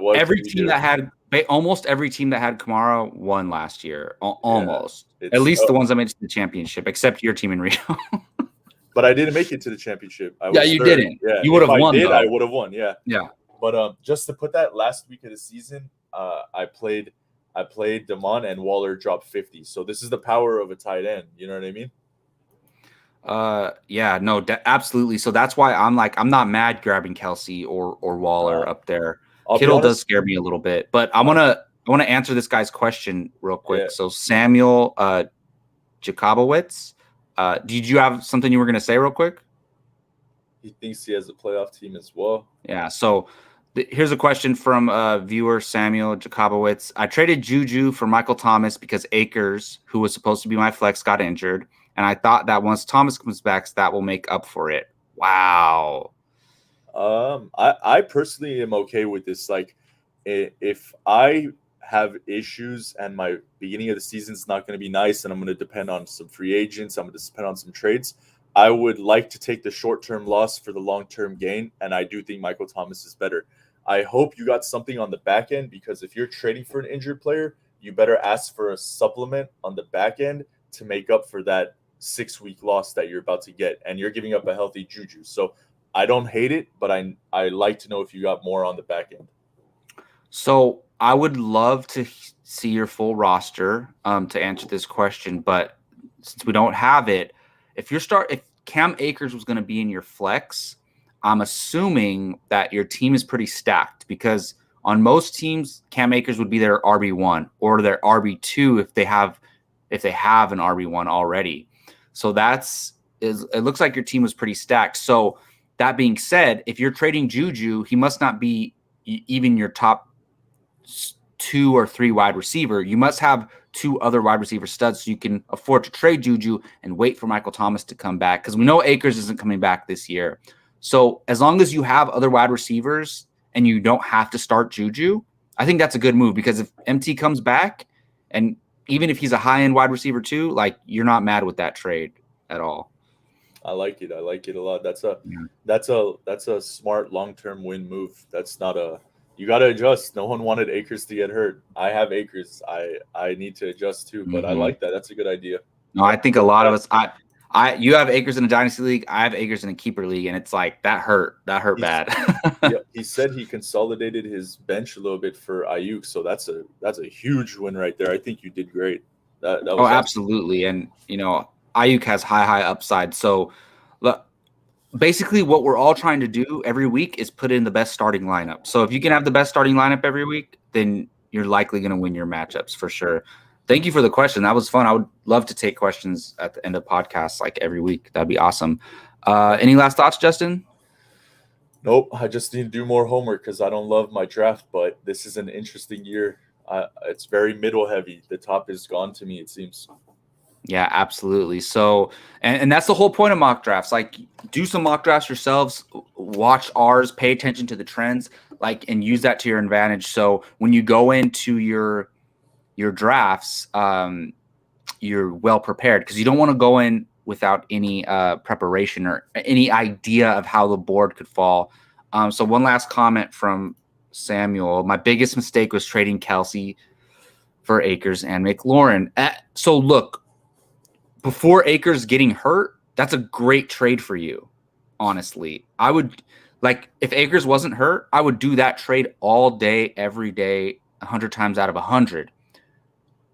what Every can we team do? that had almost every team that had Kamara won last year. Almost. Yeah, At least the ones that made it to the championship, except your team in Rio. But I didn't make it to the championship. I was Yeah, you third. didn't. Yeah, You would have won, Did, though. I would have won. Yeah. Yeah. But just to put that last week of the season, I played Damon and Waller dropped 50. So this is the power of a tight end. You know what I mean? Yeah, no, absolutely. So that's why I'm not mad grabbing Kelsey or Waller up there. Kittle does scare me a little bit, but I want to answer this guy's question real quick. Yeah. So Samuel Jacobowitz, did you have something you were going to say real quick? He thinks he has a playoff team as well. Yeah. So here's a question from viewer Samuel Jacobowitz. I traded Juju for Michael Thomas because Akers, who was supposed to be my flex, got injured. And I thought that once Thomas comes back, that will make up for it. Wow. I personally am okay with this. Like, if I have issues and my beginning of the season is not going to be nice and I'm going to depend on some free agents, I'm going to depend on some trades, I would like to take the short-term loss for the long-term gain, and I do think Michael Thomas is better. I hope you got something on the back end, because if you're trading for an injured player, you better ask for a supplement on the back end to make up for that 6-week loss that you're about to get, and you're giving up a healthy Juju. So I don't hate it, but I like to know if you got more on the back end. So I would love to see your full roster to answer this question, but since we don't have it, if Cam Akers was going to be in your flex, I'm assuming that your team is pretty stacked, because on most teams, Cam Akers would be their RB1 or their RB2 if they have an RB1 already. So it looks like your team was pretty stacked. So that being said, if you're trading Juju, he must not be even your top 2 or 3 wide receiver. You must have 2 other wide receiver studs so you can afford to trade Juju and wait for Michael Thomas to come back, because we know Akers isn't coming back this year. So as long as you have other wide receivers and you don't have to start Juju, I think that's a good move, because if MT comes back, and even if he's a high-end wide receiver too, like, you're not mad with that trade at all. I like it. I like it a lot. That's a smart long-term win move. That's not a you got to adjust. No one wanted Akers to get hurt. I have Akers. I need to adjust too, but I like that. That's a good idea. No, I think a lot of us. You have Akers in a dynasty league. I have Akers in a keeper league, and it's like that hurt bad. Yeah, he said he consolidated his bench a little bit for Ayuk, so that's a huge win right there. I think you did great. That was awesome. Absolutely, and Ayuk has high upside. So, look, basically, what we're all trying to do every week is put in the best starting lineup. So if you can have the best starting lineup every week, then you're likely going to win your matchups for sure. Thank you for the question. That was fun. I would love to take questions at the end of podcasts like every week. That'd be awesome. Any last thoughts, Justin? Nope. I just need to do more homework because I don't love my draft, but this is an interesting year. It's very middle heavy. The top is gone to me, it seems. Yeah, absolutely. So, and that's the whole point of mock drafts. Like, do some mock drafts yourselves, watch ours, pay attention to the trends, and use that to your advantage. So when you go into your drafts, you're well prepared, because you don't want to go in without any preparation or any idea of how the board could fall. So one last comment from Samuel. My biggest mistake was trading Kelsey for Akers and McLaurin. So look, before Akers getting hurt, that's a great trade for you. Honestly, I would, if Akers wasn't hurt, I would do that trade all day, every day, 100 times out of 100.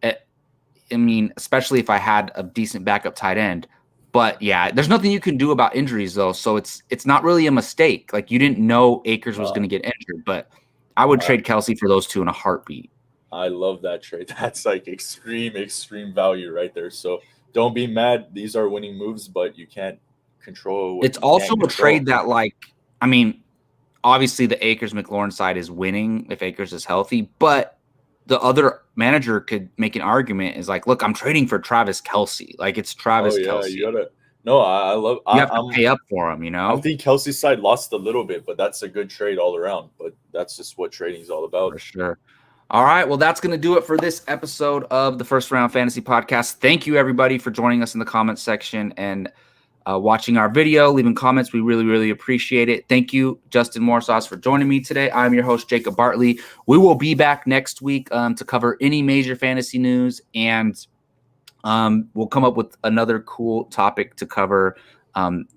I mean, especially if I had a decent backup tight end. But yeah, there's nothing you can do about injuries though, so it's not really a mistake. Like, you didn't know Akers was going to get injured, but I would trade Kelsey for those two in a heartbeat. I love that trade. That's extreme value right there. So don't be mad. These are winning moves, but you can't control. It's also a trade that, obviously the Akers McLaurin side is winning if Akers is healthy, but the other manager could make an argument is look, I'm trading for Travis Kelce. It's Travis Kelce. You gotta. No, I love. You have to pay up for him, I think Kelsey's side lost a little bit, but that's a good trade all around. But that's just what trading is all about. For sure. All right. Well, that's going to do it for this episode of the First Round Fantasy Podcast. Thank you, everybody, for joining us in the comments section and watching our video, leaving comments. We really, really appreciate it. Thank you, Justin Morsauce, for joining me today. I'm your host, Jacob Bartley. We will be back next week to cover any major fantasy news, and we'll come up with another cool topic to cover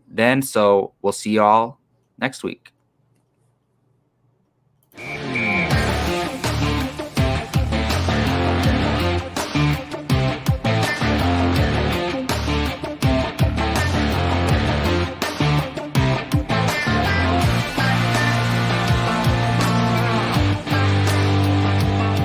then. So we'll see y'all next week.